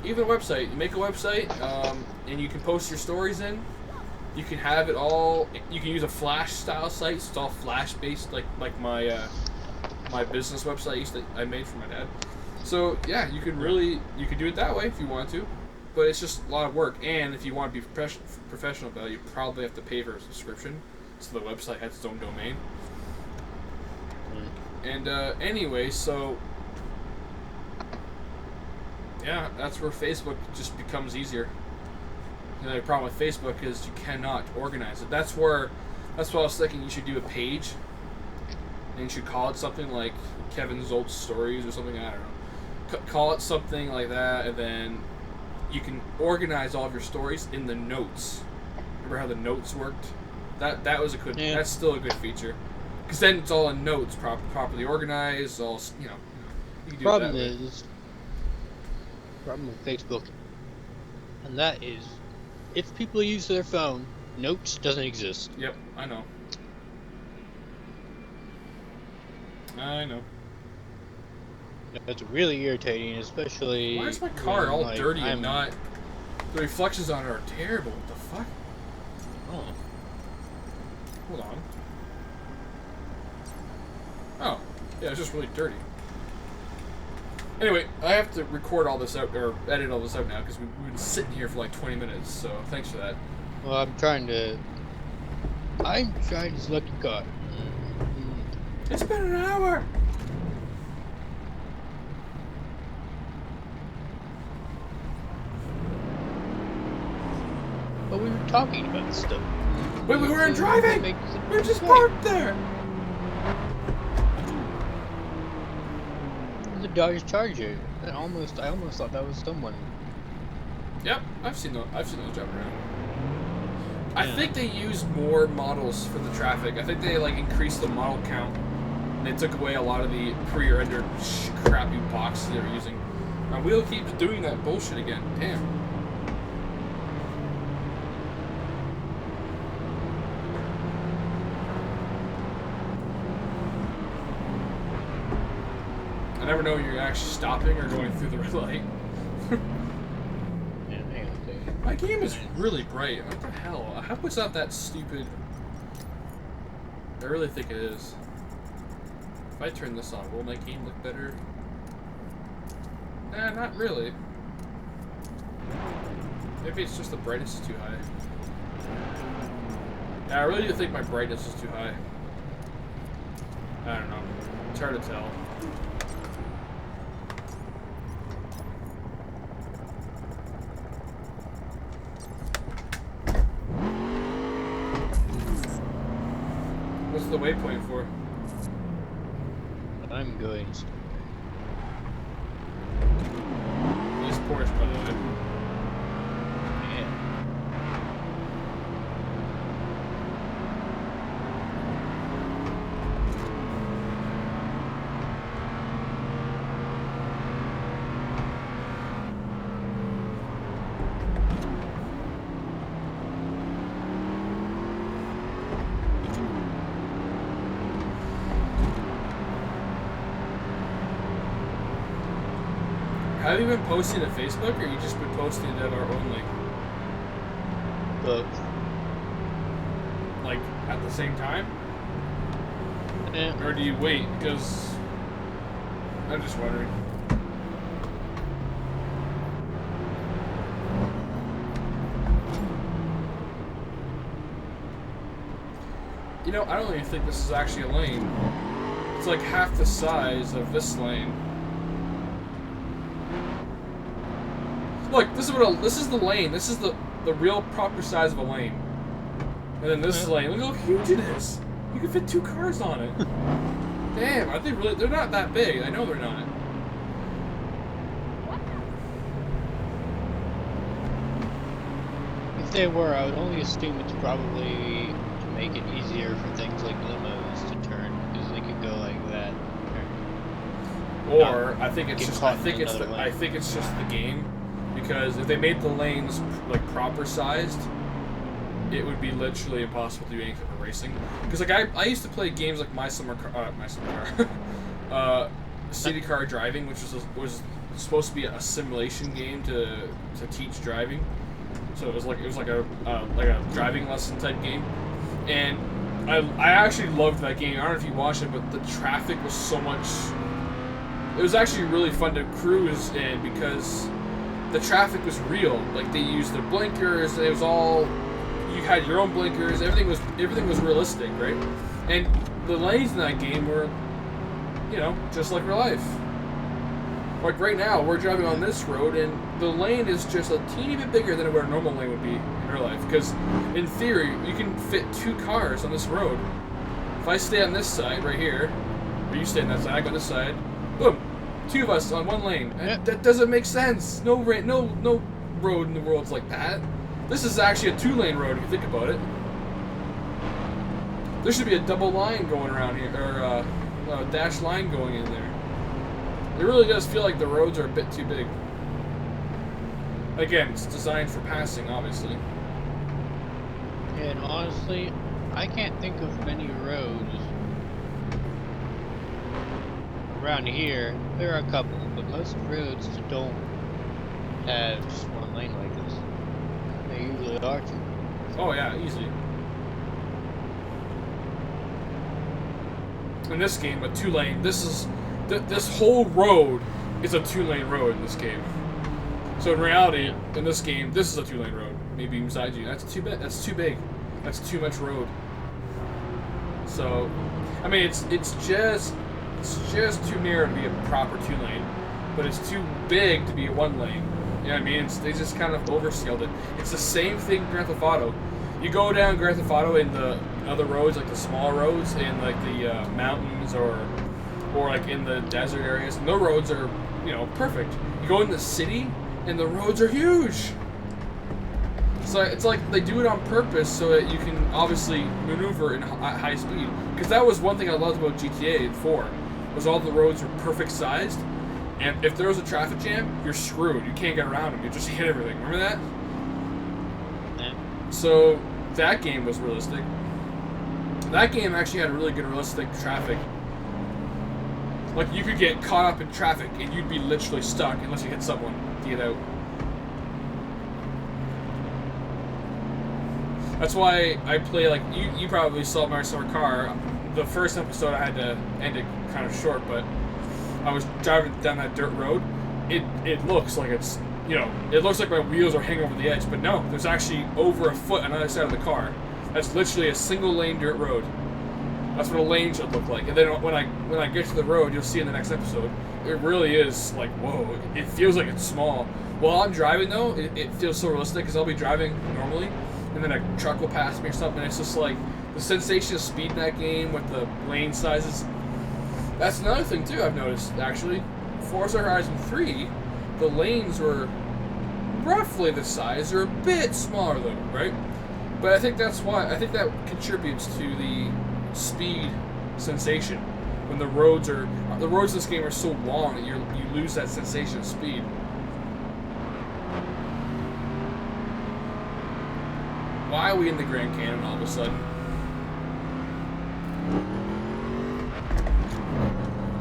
Even a website. You make a website, and you can post your stories in. You can have it all. You can use a Flash-style site. So it's all Flash-based, like my my business website I made for my dad. So yeah, you could do it that way if you want to, but it's just a lot of work. And if you want to be professional about it, you probably have to pay for a subscription, so the website has its own domain. And anyway, so yeah, that's where Facebook just becomes easier. The only problem with Facebook is you cannot organize it. That's what I was thinking. You should do a page, and you should call it something like Kevin's Old Stories or something. I don't know. Call it something like that, and then you can organize all of your stories in the notes. Remember how the notes worked? That was a good. Yeah. That's still a good feature, because then it's all in notes, properly organized. All You can do Problem it that way. is, problem with Facebook, and that is, if people use their phone, Notes doesn't exist. Yep, I know. I know. That's really irritating, especially Why is my car when, all like, dirty and not... The reflections on it are terrible. What the fuck? Oh. Hold on. Oh. Yeah, it's just really dirty. Anyway, I have to record all this out, or edit all this out now, because we've been sitting here for like 20 minutes, so thanks for that. Well, I'm trying to select a car. It's been an hour! But we were talking about this stuff. Wait, we weren't driving! We were just parked there! The Dodge Charger. I almost thought that was someone. Yep, I've seen those driving around. I think they used more models for the traffic. I think they like increased the model count, and they took away a lot of the pre-rendered crappy boxes they were using. My wheel keeps doing that bullshit again. Damn. I never know when you're actually stopping or going through the red light. Yeah, hang on a second. My game is really bright. What the hell? I hope it's not that stupid. I really think it is. If I turn this on, will my game look better? Nah, not really. Maybe it's just the brightness is too high. Yeah, I really do think my brightness is too high. I don't know. It's hard to tell. What's the waypoint for? I'm going. Nice Porsche, by the way. Yeah. Have you been posting to Facebook, or you just been posting to our only? Both. Like, at the same time? Yeah. Or do you wait? Because... I'm just wondering. You know, I don't even think this is actually a lane. It's like half the size of this lane. Look, this is the lane. This is the real proper size of a lane. And then this lane, look how huge it is. You can fit 2 cars on it. Damn, are they really? They're not that big. I know they're not. If they were, I would only assume it's probably to make it easier for things like limos to turn, because they could go like that. Or I think it's get just caught I think in it's another I lane. think it's just the game, because if they made the lanes like proper sized, it would be literally impossible to do anything for racing. Because like I used to play games like My Summer Car, City Car Driving, which was supposed to be a simulation game to teach driving. So it was like a driving lesson type game, and I actually loved that game. I don't know if you watched it, but the traffic was so much. It was actually really fun to cruise in because the traffic was real. Like they used their blinkers. It was all. You had your own blinkers. Everything was realistic, right? And the lanes in that game were, you know, just like real life. Like right now, we're driving on this road, and the lane is just a teeny bit bigger than what a normal lane would be in real life. Because in theory, you can fit 2 cars on this road. If I stay on this side right here, or you stay on that side, I go on this side. Boom, 2 of us on 1 lane. Yep. That doesn't make sense. No road in the world's like that. This is actually a 2-lane road if you think about it. There should be a double line going around here, or a dash line going in there. It really does feel like the roads are a bit too big. Again, it's designed for passing, obviously. And honestly, I can't think of many roads around here. There are a couple, but most roads don't have just one lane like this. They usually are two. Oh yeah, easy. In this game, a 2-lane. This whole road is a 2-lane road in this game. So in reality, in this game, this is a 2-lane road. Maybe beside you. That's too big. That's too big. That's too much road. So, I mean, it's just too narrow to be a proper 2-lane, but it's too big to be a 1-lane. You know what I mean? They just kind of overscaled it. It's the same thing in Grand Theft Auto. You go down Grand Theft Auto in the other roads, like the small roads in like the mountains or like in the desert areas, and the roads are, you know, perfect. You go in the city, and the roads are huge. So it's like they do it on purpose so that you can obviously maneuver in high speed. Because that was one thing I loved about GTA 4, was all the roads were perfect sized. And if there was a traffic jam, you're screwed. You can't get around them. You just hit everything. Remember that? Yeah. So that game was realistic. That game actually had really good realistic traffic. Like, you could get caught up in traffic and you'd be literally stuck unless you hit someone to get out. That's why I play, like, you probably saw my summer car. The first episode I had to end it kind of short, but I was driving down that dirt road. It looks like it's, you know, it looks like my wheels are hanging over the edge, but no, there's actually over a foot on the other side of the car. That's literally a single lane dirt road. That's what a lane should look like. And then when I get to the road, you'll see in the next episode, it really is like, whoa, it feels like it's small. While I'm driving though, it feels so realistic because I'll be driving normally, and then a truck will pass me or something. It's just like the sensation of speed in that game with the lane sizes. That's another thing too I've noticed, actually. Forza Horizon 3, the lanes were roughly the size. They're a bit smaller though, right? But I think that's why, I think that contributes to the speed sensation. When the roads in this game are so long that you lose that sensation of speed. Why are we in the Grand Canyon all of a sudden?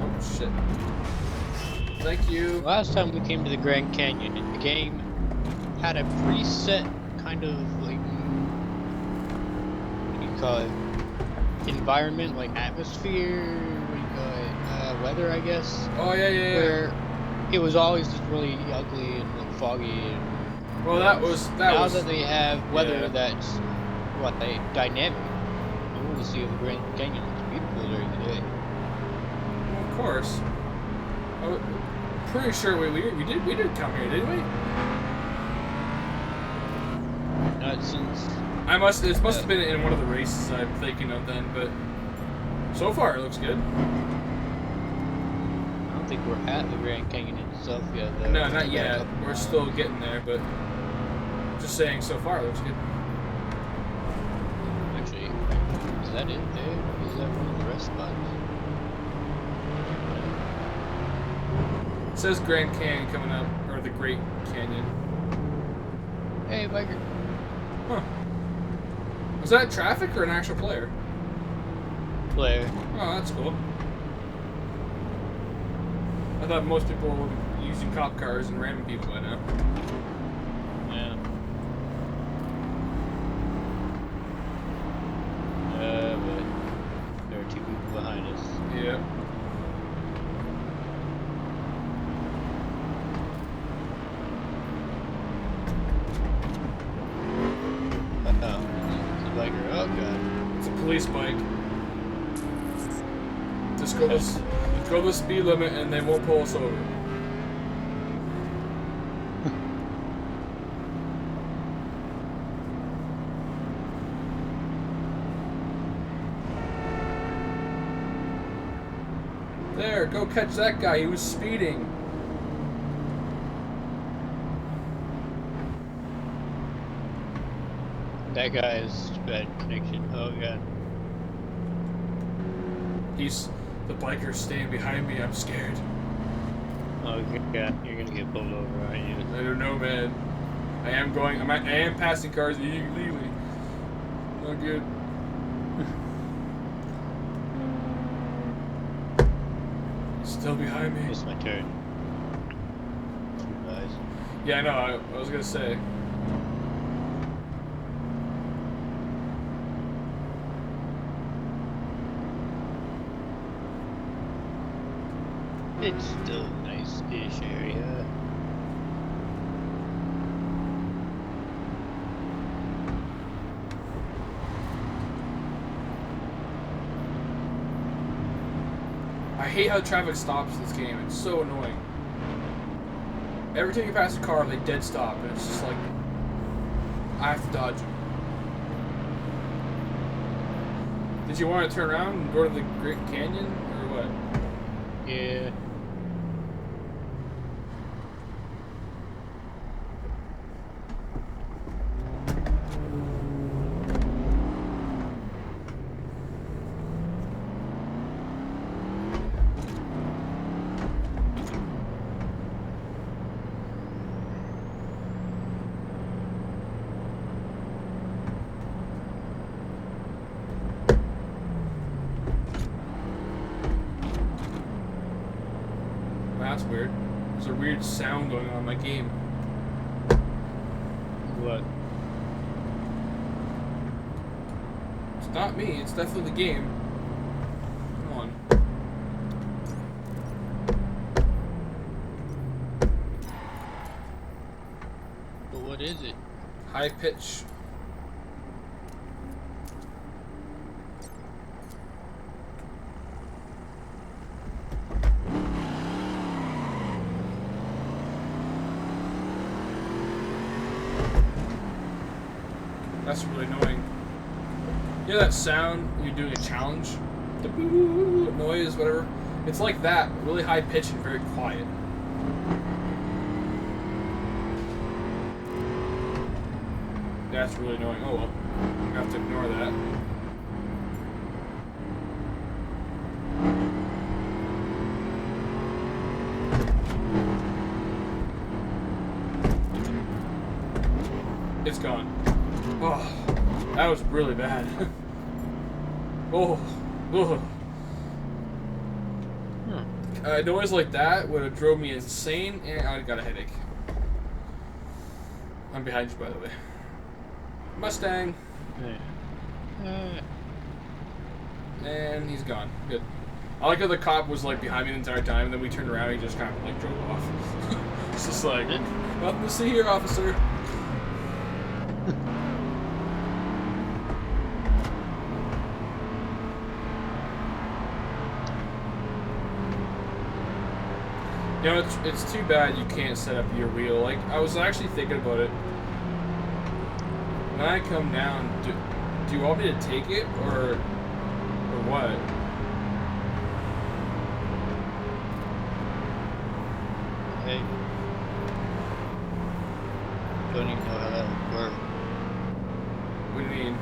Oh shit. Thank you. Last time we came to the Grand Canyon, the game had a preset kind of like, what do you call it? Environment, like atmosphere, what do you call it? Weather, I guess. Oh yeah. Where it was always just really ugly and like foggy. And well, that was now that they have weather that's dynamic. I want to see if the Grand Canyon looks beautiful during the day. Well, of course. I'm pretty sure we did come here, didn't we? Not since. It must have been in one of the races I'm thinking of then, but so far it looks good. I don't think we're at the Grand Canyon itself yet, though. No, not yet. We're still getting there, but just saying, so far it looks good. Actually, is that it there? Is that one of the rest spots? It says Grand Canyon coming up, or the Great Canyon. Hey, biker. Huh. Was that traffic or an actual player? Player. Oh, that's cool. I thought most people were using cop cars and ramming people by now. Yeah. But there are two people behind us. Yeah. Oh god. It's a police bike. Just go the speed limit and they won't pull us over. There, go catch that guy. He was speeding. That guy is bad connection. Oh god. The biker's staying behind me. I'm scared. Oh, yeah, you're gonna get pulled over, aren't you? I don't know, man. I am passing cars illegally. Not good. Still behind me. It's my turn. Guys. Yeah, I know. I was gonna say. It's still a nice-ish area. I hate how traffic stops in this game. It's so annoying. Every time you pass a car, they dead stop, and it's just like I have to dodge them. Did you want to turn around and go to the Great Canyon, or what? Yeah. That's weird. There's a weird sound going on in my game. What? It's not me, it's definitely the game. Come on. But what is it? High pitch. That's really annoying. You know that sound when you're doing a challenge? The boo noise, whatever. It's like that, really high pitched and very quiet. That's really annoying. Oh well. I have to ignore that. It's gone. Oh, that was really bad. Oh. Noise like that would have drove me insane, and I got a headache. I'm behind you, by the way. Mustang. And he's gone. Good. I like how the cop was like behind me the entire time, and then we turned around and he just kind of like drove off. It's just like, nothing to see here, officer. You know, it's too bad you can't set up your wheel. Like, I was actually thinking about it. When I come down, do you want me to take it, or what? Hey. Don't even know how that would work. What do you mean?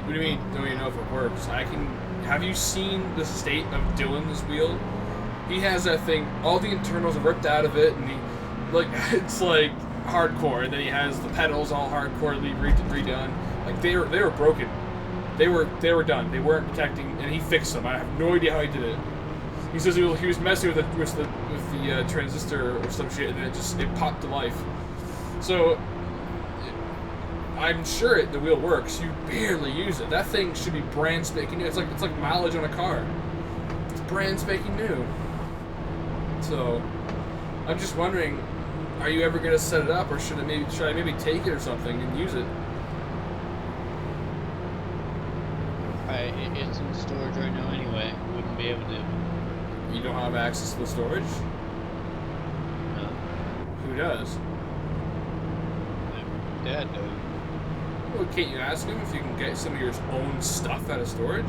What do you mean, don't even know if it works? Have you seen the state of Dylan's wheel? He has that thing, all the internals are ripped out of it, and it's like hardcore, and then he has the pedals all hardcore redone. Like they were broken. They were done. They weren't protecting, and he fixed them. I have no idea how he did it. He says he was messing with the transistor or some shit, and then it popped to life. So I'm sure the wheel works. You barely use it. That thing should be brand spanking new. It's like mileage on a car. It's brand spanking new. So I'm just wondering, are you ever gonna set it up, or should I maybe take it or something and use it? It's in storage right now anyway. Wouldn't be able to. You don't have access to the storage? No. Who does? My dad does. Well, can't you ask him if you can get some of your own stuff out of storage?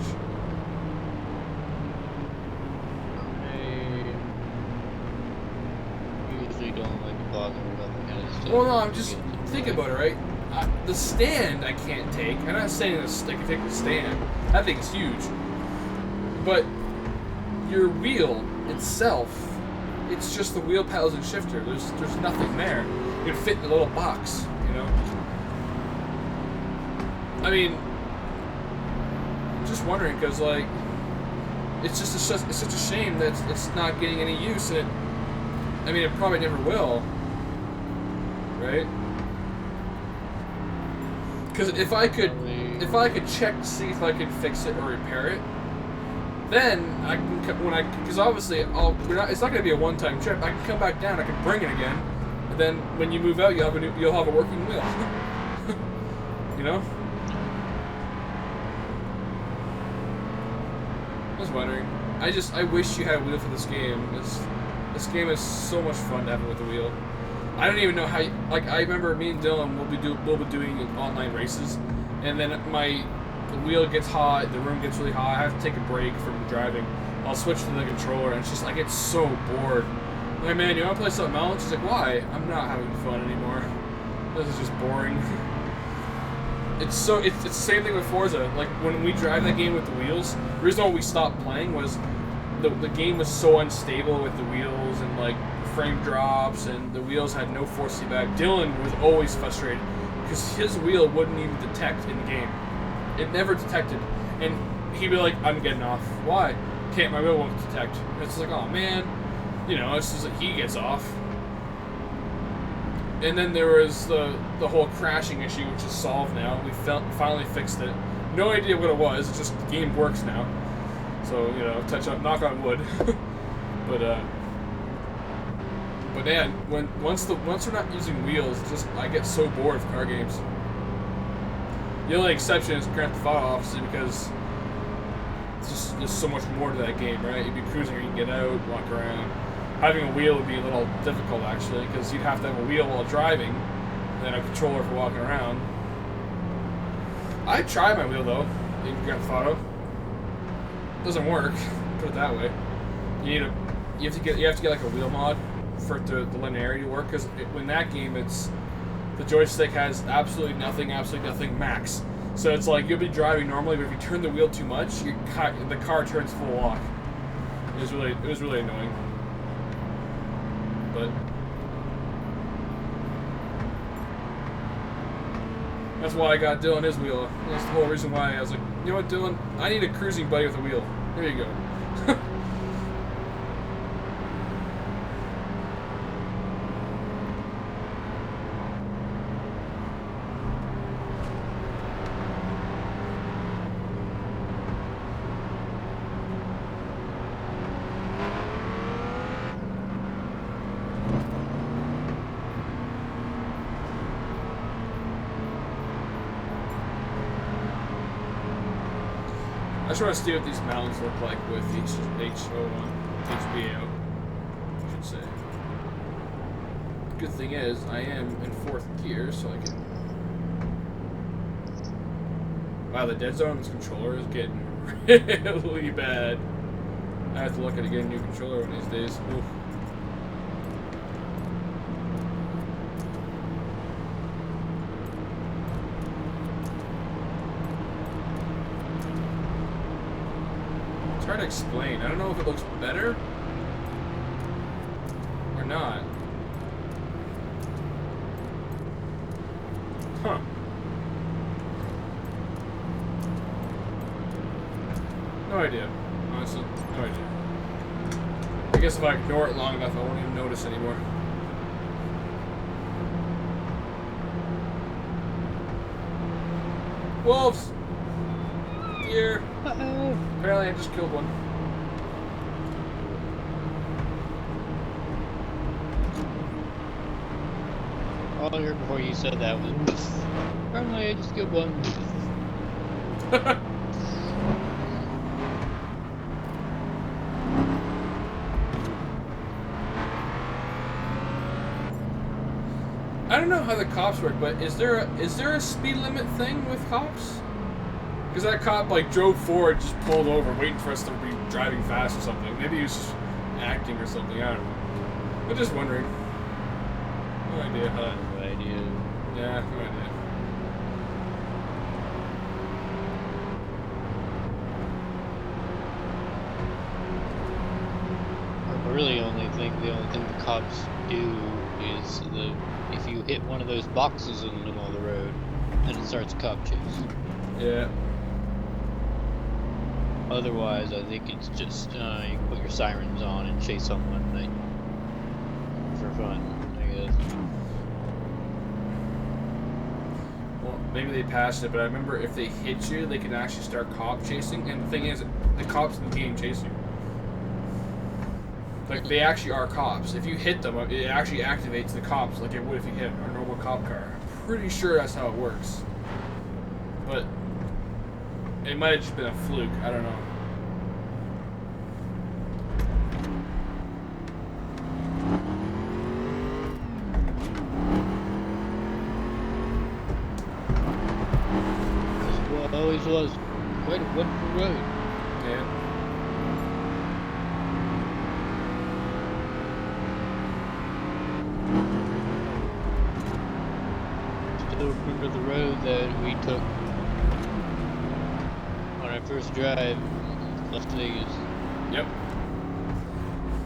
I usually don't like to bother with that kind of stuff. Well, no, I'm just thinking about it, right? The stand I can't take. I'm not saying I can take the stand. That thing's huge. But your wheel itself, it's just the wheel pedals and shifter. There's nothing there. It fit in a little box, you know. I mean, just wondering because like, it's such a shame that it's not getting any use. And I mean, it probably never will, right? Because if I could check to see if I could fix it or repair it, then I can because obviously it's not going to be a one-time trip. I can come back down. I can bring it again, and then when you move out, you'll have a working wheel. You know. I was wondering. I wish you had a wheel for this game. This game is so much fun to have it with a wheel. I don't even know how. Like I remember me and Dylan will be doing online races, and then the wheel gets hot, the room gets really hot. I have to take a break from driving. I'll switch to the controller, and it's just I get so bored. I'm like, man, you want to play something else? She's like, why? I'm not having fun anymore. This is just boring. It's the same thing with Forza. Like when we drive that game with the wheels, the reason why we stopped playing was the game was so unstable with the wheels and like frame drops, and the wheels had no force feedback. Dylan was always frustrated because his wheel wouldn't even detect in game. It never detected, and he'd be like, "I'm getting off." Why? My wheel won't detect. And it's like, oh man, you know, it's just like he gets off. And then there was the whole crashing issue, which is solved now. We finally fixed it. No idea what it was. It's just the game works now. So you know, knock on wood. But man, once we're not using wheels, I get so bored of car games. The only exception is Grand Theft Auto, obviously, because there's so much more to that game, right? You'd be cruising, you can get out, walk around. Having a wheel would be a little difficult, actually, because you'd have to have a wheel while driving, and then a controller for walking around. I tried my wheel, though, in Grand Theft Auto. It doesn't work, put it that way. You have to get like a wheel mod for the linearity to work, because in that game, the joystick has absolutely nothing max. So it's like you'll be driving normally, but if you turn the wheel too much, the car turns full lock. It was really annoying. But that's why I got Dylan his wheel. That's the whole reason why I was like, you know what, Dylan, I need a cruising buddy with a wheel. There you go. I just want to see what these mountains look like with HBAO, I should say. Good thing is, I am in 4th gear, so I can... Wow, the dead zone on this controller is getting really bad. I have to look at getting a new controller one of these days. Oof. It's hard to explain. I don't know if it looks better or not. Huh. No idea. Honestly, no idea. I guess if I ignore it long enough, I won't even notice anymore. Wolves! Deer! Uh-oh. Apparently I just killed one. All I heard before you said that was, apparently I just killed one. I don't know how the cops work, but is there a speed limit thing with cops? Because that cop like drove forward, just pulled over, waiting for us to be driving fast or something. Maybe he was just acting or something. I don't know. I'm just wondering. No idea. No idea. Yeah, no idea. cops do is if you hit one of those boxes in the middle of the road, then it starts a cop chase. Yeah. Otherwise, I think it's just you can put your sirens on and chase someone for fun, I guess. Well, maybe they passed it, but I remember if they hit you, they can actually start cop chasing. And the thing is, the cops in the game chase you. Like, they actually are cops. If you hit them, it actually activates the cops like it would if you hit a normal cop car. I'm pretty sure that's how it works. But it might have just been a fluke. I don't know. It always was quite a wonderful road. Yeah. Still remember the road that we took on our first drive to Las Vegas. Yep.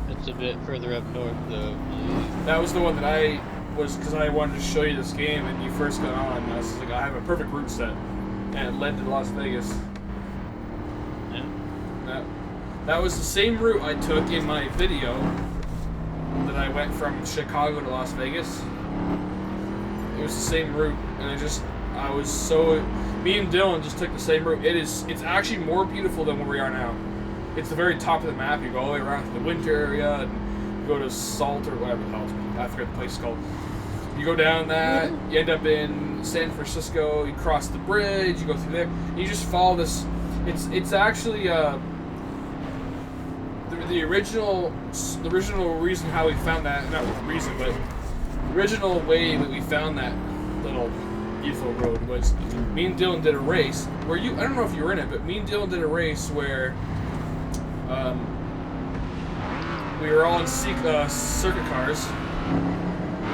It's a bit further up north, though. I believe. That was the one that I was, because I wanted to show you this game, and you first got on. And I was like, I have a perfect route set, and it led to Las Vegas. Yeah. That was the same route I took in my video that I went from Chicago to Las Vegas. It was the same route, and I was so. Me and Dylan just took the same route. It's actually more beautiful than where we are now. It's the very top of the map. You go all the way around to the winter area, and you go to Salt or whatever the hell I forget the place is called. You go down that, you end up in San Francisco. You cross the bridge, you go through there. And you just follow this. It's actually the original reason how we found that, not reason, but the original way that we found that little beautiful road was me and Dylan did a race where I don't know if you were in it, but me and Dylan did a race where we were all in circuit cars.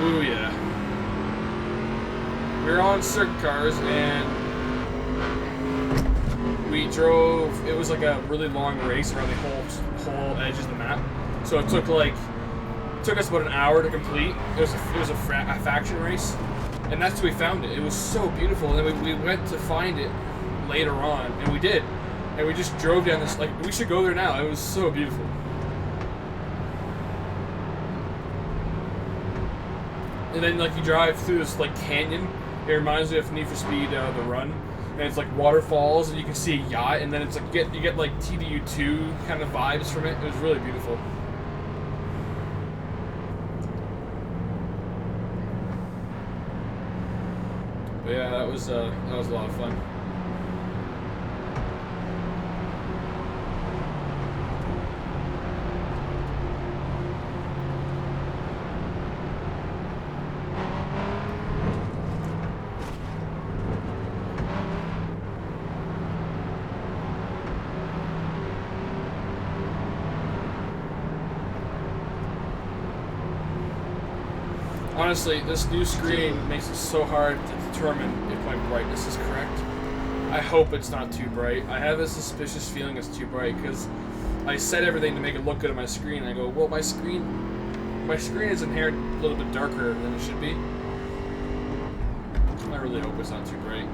Ooh yeah. We were all in circuit cars and we drove. It was like a really long race around the whole edge of the map. So it took us about an hour to complete. It was a faction race, and that's how we found it. It was so beautiful, and then we went to find it later on, and we did, and we just drove down this. Like, we should go there now. It was so beautiful. And then like you drive through this like canyon. It reminds me of Need for Speed The Run. And it's like waterfalls, and you can see a yacht, and then it's like you get like TDU2 kind of vibes from it. It was really beautiful. But yeah, that was a lot of fun. Honestly, this new screen makes it so hard to determine if my brightness is correct. I hope it's not too bright. I have a suspicious feeling it's too bright because I set everything to make it look good on my screen. And I go, well, my screen is inherently a little bit darker than it should be. I really hope it's not too bright.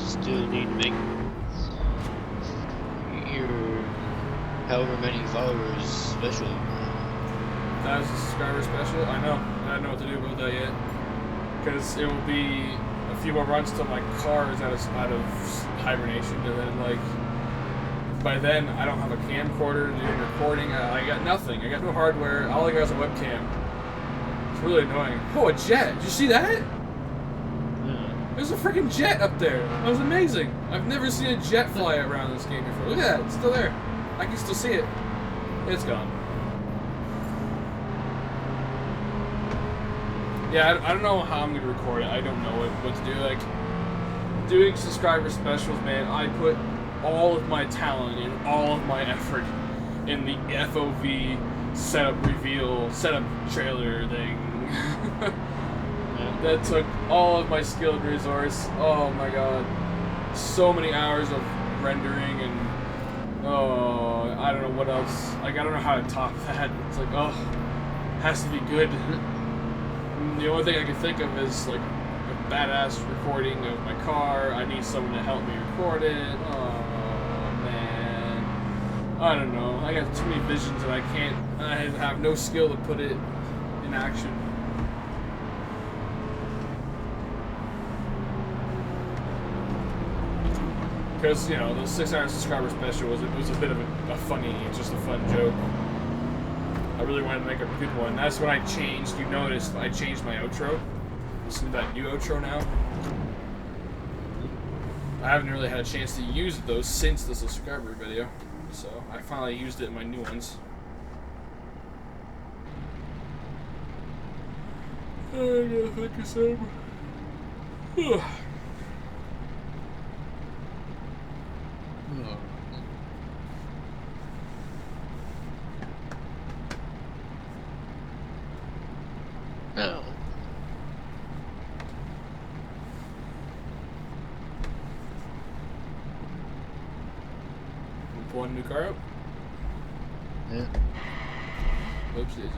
Still need to make however many followers special. 1,000 subscriber special? I know. I don't know what to do about that yet. Because it will be a few more runs till my car is out of hibernation, and then like by then I don't have a camcorder to do recording. I got nothing. I got no hardware. All I got is a webcam. It's really annoying. Oh, a jet! Did you see that? Yeah. There's a freaking jet up there. That was amazing. I've never seen a jet fly around this game before. Look at that. It's still there. I can still see it. It's gone. Yeah, I don't know how I'm gonna record it. I don't know what to do. Like, doing subscriber specials, man, I put all of my talent and all of my effort in the FOV setup reveal, setup trailer thing. That took all of my skilled resource. Oh my god. so many hours of rendering and I don't know what else. Like I don't know how to top that. It's like it has to be good. And the only thing I can think of is like a badass recording of my car. I need someone to help me record it. Oh man, I don't know. I got too many visions and I have no skill to put it in action. Because, you know, the 600 subscriber special was a bit of a funny, just a fun joke. I really wanted to make a good one. That's when I changed. You noticed I changed my outro. Listen to that new outro now. I haven't really had a chance to use those since the subscriber video, so I finally used it in my new ones. I gotta think of some. No. Pull a new car up? Yeah. Oops, daisy.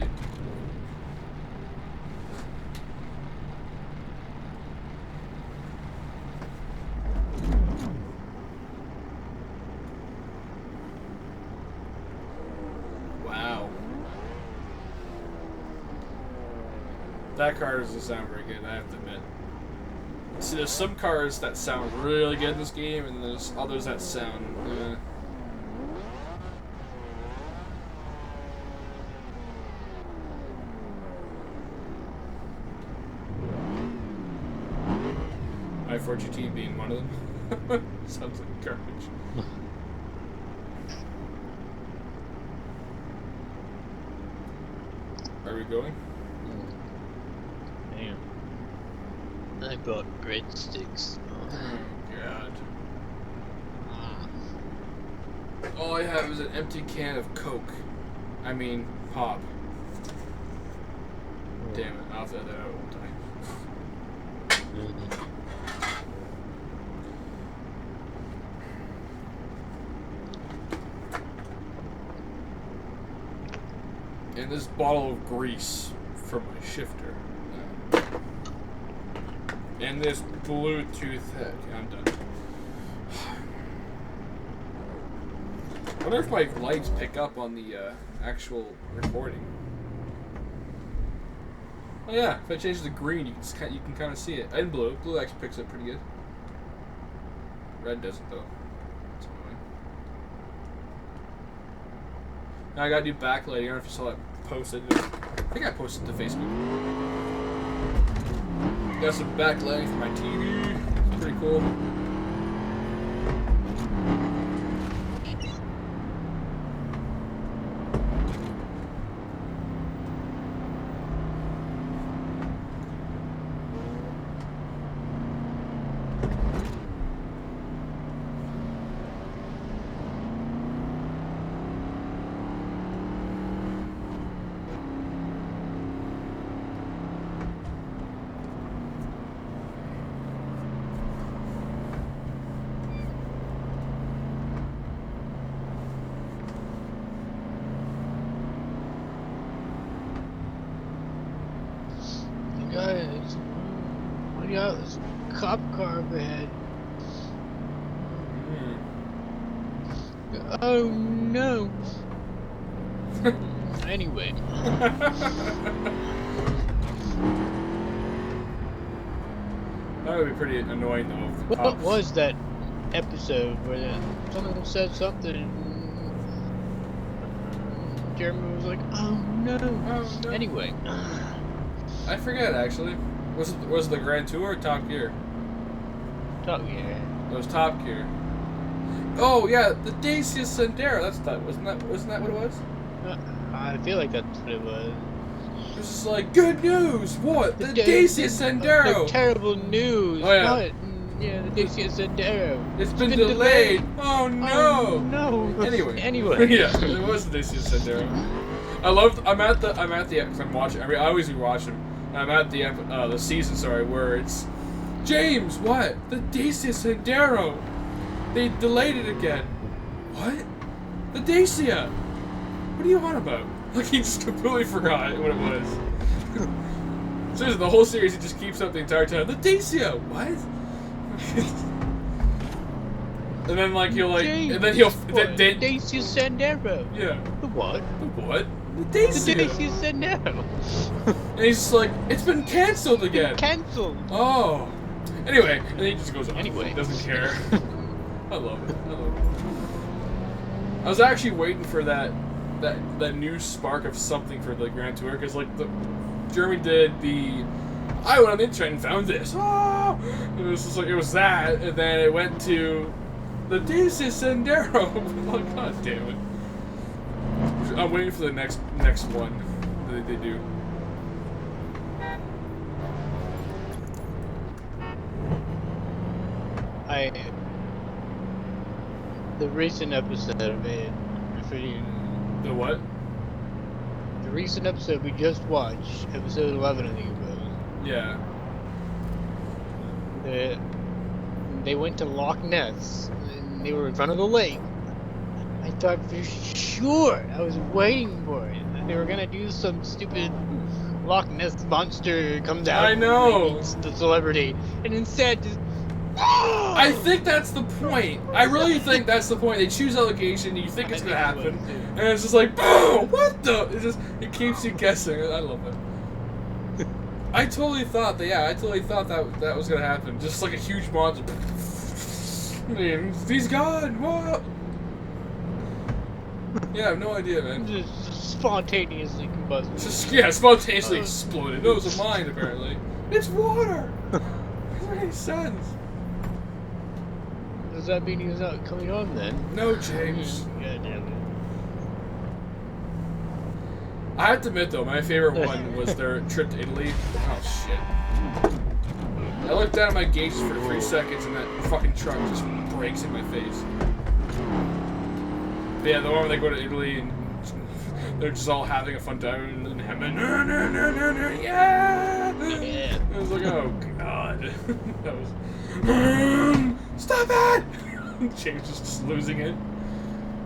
Wow. That car doesn't sound very good, I have to admit. See, there's some cars that sound really good in this game, and there's others that sound, i4GT being one of them. Sounds like garbage. Are we going? Damn. I bought breadsticks. Oh god. All I have is an empty can of Coke. I mean, pop. Damn it, I'll have to edit that out one time. And this bottle of grease for my shifter. And this Bluetooth head. I'm done. I wonder if my lights pick up on the actual recording. Oh yeah, if I change it to green, you can kind of see it. And blue. Blue actually picks up pretty good. Red doesn't though. It's annoying. Now I gotta do backlighting. I don't know if you saw that posted. I think I posted to Facebook. Got some backlighting for my TV. It's pretty cool. Guys, I got this cop car ahead. Oh no. Anyway. That would be pretty annoying though. If the What cops... was that episode where someone said something and Jeremy was like, oh no. Oh, no. Anyway. I forget actually. Was it the Grand Tour or Top Gear? Top Gear. It was Top Gear. Oh yeah, the Dacia Sandero. Wasn't that what it was? I feel like that's what it was. It was just like good news. What? The Dacia Sandero. The terrible news. Oh yeah. What? Yeah, the Dacia Sandero. It's been delayed. Oh no. Oh no. Anyway. Yeah, it was the Dacia Sandero. I'm at the because I'm watching. I always rewatch them. I'm at the season, where it's James, what? The Dacia Sandero. They delayed it again. What? The Dacia. What are you on about? Like, he just completely forgot what it was. Seriously, the whole series, he just keeps up the entire time. The Dacia. What? And then, like, he'll, like, James, and then he'll, Dacia Sandero. Yeah. The what? The what? The Dacia. The Dacia Sandero. And he's just like, it's been cancelled again. Cancelled. Oh. Anyway, and he just goes on. Anyway. He doesn't care. I love it. I love it. I was actually waiting for that new spark of something for the Grand Tour, because, like, Jeremy did the, I went on the internet and found this. Oh! It was just like, it was that, and then it went to the Dacia Sandero. Like, god damn it. I'm waiting for the next one that they do. The recent episode of it, The what? the recent episode we just watched, episode 11 I think it was. Yeah. They went to Loch Ness, and they were in front of the lake. I thought for sure, I was waiting for it, that they were gonna do some stupid Loch Ness monster comes out I know. and eats the celebrity, and instead just I think that's the point. I really think that's the point. They choose a location, you think it's gonna happen, and it's just like, boom! What the? It keeps you guessing. I love it. I totally thought that was gonna happen. Just like a huge monster. He's gone. What? Yeah, I have no idea, man. just spontaneously combusted. Spontaneously exploded. It was a mine, apparently. It's water. Doesn't make any sense. Does that mean he's not coming home then? No, James. God damn it. I have to admit, though, my favorite one was their trip to Italy. Oh, shit. I looked down at my gauges for 3 seconds, and that fucking truck just breaks in my face. But yeah, the one where they go to Italy, and they're just all having a fun time, and having, yeah! Yeah. I was like, oh, God. That was... Stop it! James was just losing it.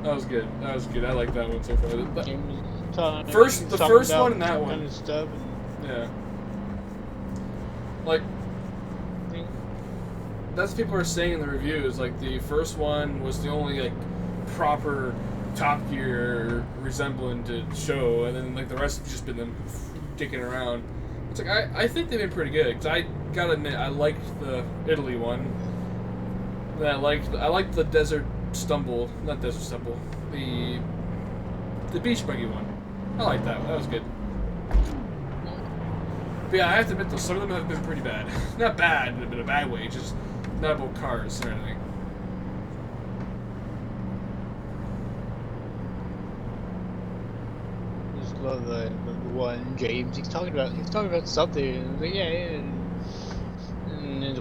That was good. That was good. I like that one so far. The first one and that one. Kind of stuff and yeah. Like, that's what people are saying in the reviews. Like, the first one was the only, like, proper Top Gear resembling to show, and then, like, the rest have just been them dicking around. It's like, I think they've been pretty good, because I gotta admit, I liked the Italy one. And I liked the Desert Stumble, not Desert Stumble, the Beach Buggy one. I like that one. That was good. But yeah, I have to admit, though, some of them have been pretty bad. Not bad in a bad way, just not about cars or anything. just love the one James. He's talking about something. And it's like, yeah. And then,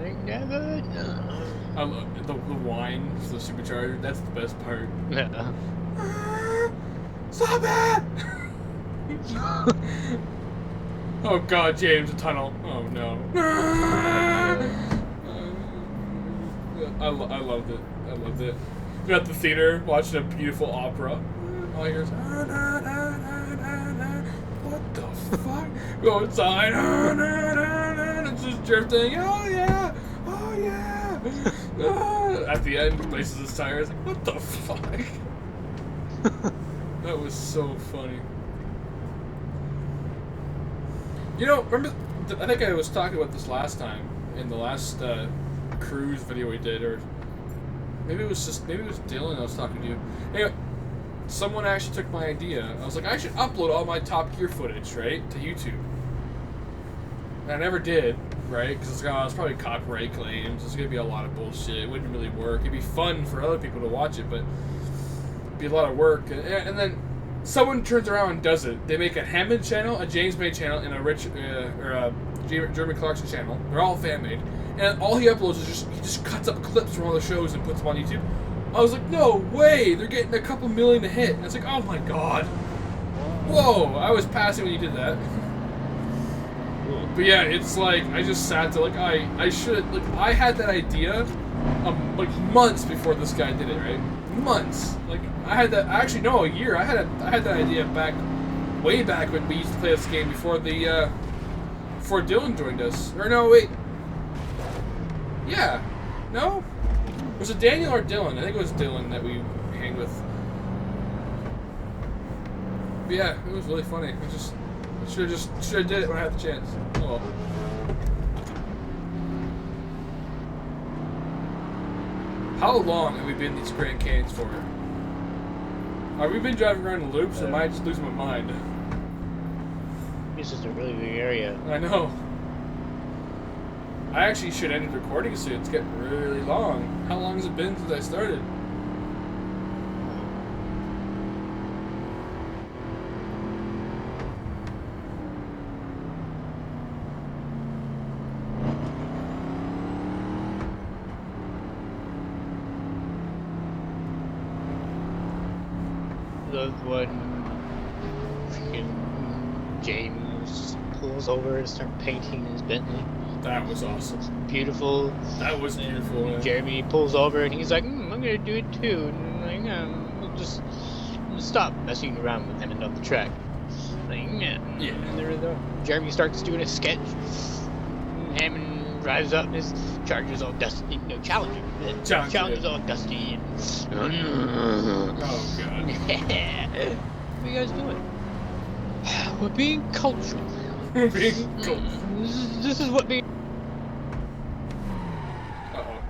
like, never. I love the whine for the supercharger. That's the best part. Yeah. Stop it! Oh God, James, a tunnel. Oh no. I loved it. I loved it. You're at the theater watching a beautiful opera. All you hear is, what the fuck? Go inside. It's just drifting. Oh yeah. Oh yeah. At the end, he places his tires. Like, what the fuck? That was so funny. You know, remember? I think I was talking about this last time in the last cruise video we did, or maybe it was Dylan I was talking to. Anyway, someone actually took my idea. I was like, I should upload all my Top Gear footage, right, to YouTube. And I never did, right? Because it's probably copyright claims. It's gonna be a lot of bullshit. It wouldn't really work. It'd be fun for other people to watch it, but it'd be a lot of work. And then someone turns around and does it. They make a Hammond channel, a James May channel, and a Jeremy Clarkson channel. They're all fan made, and all he uploads is he just cuts up clips from all the shows and puts them on YouTube. I was like, no way! They're getting a couple million a hit. And it's like, oh my god! Whoa! I was passing when you did that. Cool. But yeah, it's like I just sat there like I should like I had that idea like months before this guy did it, right? Months. Like I had that actually no, a year. I had that idea way back when we used to play this game before before Dylan joined us. Or no, wait. Yeah. No? Was it Daniel or Dylan? I think it was Dylan that we hang with. But yeah, it was really funny. I should have did it when I had the chance. Oh well. How long have we been in these Grand Canyons for? Have we been driving around in loops, or am I just losing my mind? This is a really big area. I know. I actually should end the recording soon. It's getting really long. How long has it been since I started? The one freaking James pulls over and starts painting his Bentley. That was awesome. It's beautiful. That was beautiful. And Jeremy pulls over and he's like, I'm gonna do it too. And like, we'll just stop messing around with him and on the track. Like, yeah. And Jeremy starts doing a sketch. And Hammond drives up and his Charger's all dusty. No, Challenger. Challenger's all dusty. And... Oh god. What are you guys doing? We're being cultural. We're being cultural. This is what being... Uh-oh.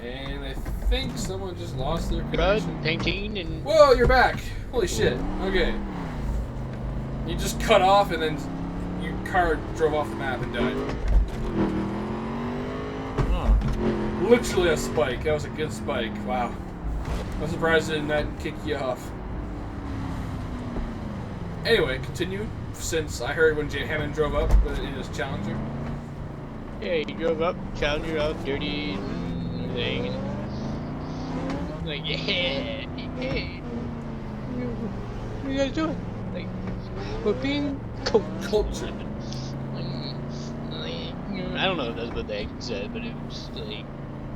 And I think someone just lost their connection. Painting and... Whoa, you're back! Holy shit. Okay. You just cut off and then your car drove off the map and died. Oh. Literally a spike. That was a good spike. Wow. I'm surprised it didn't kick you off. Anyway, continue. Since I heard when Jay Hammond drove up in his Challenger. Yeah, he drove up, Challenger all dirty and everything. And like, yeah. What are you guys doing? Like, we're being cultured. I don't know if that's what they said, but it was like,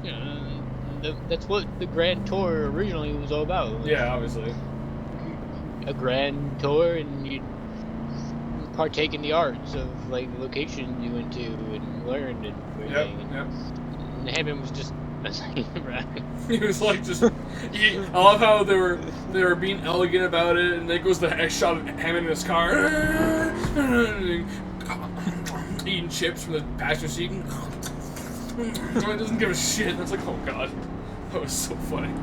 you know, that's what the Grand Tour originally was all about. Yeah, obviously. A Grand Tour, and you'd partake in the arts of like the location you went to and learned and everything. Yep. And Hammond was just messing around. He was like just. I love how they were being elegant about it, and then goes the next shot of Hammond in his car, eating chips from the passenger seat. He doesn't give a shit. And it's like, oh god, that was so funny.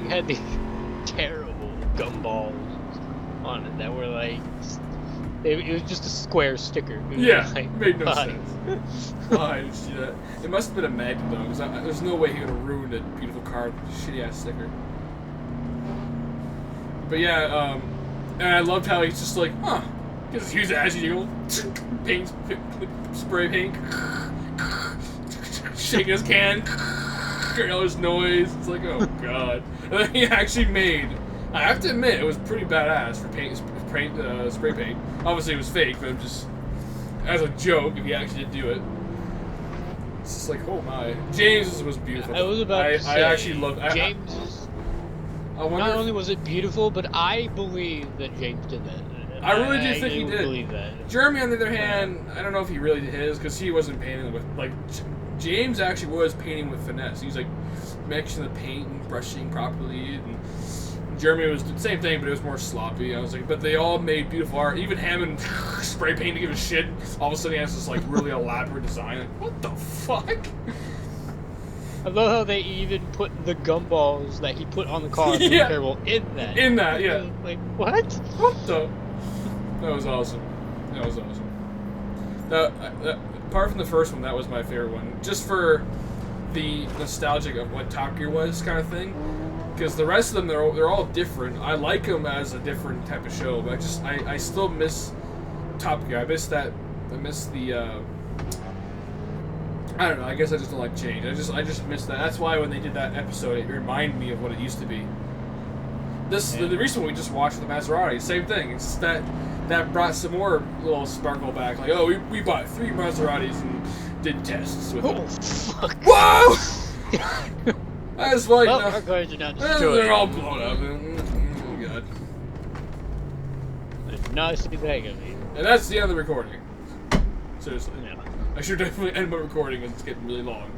You had these terrible gumballs on it that were like, it was just a square sticker. Yeah, like, made no sense. Oh, I didn't see that. It must have been a magnet though, because there's no way he would have ruined a beautiful car with a shitty ass sticker. But yeah, and I loved how he's just like, huh, just use it as usual. Paint, spray paint, shaking his can, hearing all this noise. It's like, oh god. And then he actually made, I have to admit, it was pretty badass for spray paint. Obviously it was fake, but just as a joke, if he actually did do it. It's just like, oh my. James was beautiful. I was about to say, I actually loved James. I Not only was it beautiful, but I believe that James did that. I really do think he did. Believe that. Jeremy, on the other hand, I don't know if he really did his, because he wasn't painting with, like, James actually was painting with finesse. He was, like, mixing the paint and brushing properly, and Jeremy was the same thing, but it was more sloppy. I was like, but they all made beautiful art. Even Hammond spray paint to give a shit. All of a sudden he has this, like, really elaborate design. Like, what the fuck? I love how they even put the gumballs that he put on the car Yeah. in that. In that, yeah. Like, what? What the? That was awesome. That was awesome. Apart from the first one, that was my favorite one. Just for the nostalgic of what Top Gear was, kind of thing. Because the rest of them, they're all different. I like them as a different type of show, but I still miss Top Gear. I miss the I don't know. I guess I just don't like change. I just miss that. That's why when they did that episode, it reminded me of what it used to be. The recent one we just watched with the Maserati, same thing. It's that brought some more little sparkle back. Like, oh, we bought 3 Maseratis and did tests with them. Fuck. Whoa! I was like, well, our cars are now destroyed. they're all blown up. Oh god. There's not a bag of me. And that's the end of the recording. Seriously. Yeah. I should definitely end my recording. It's getting really long.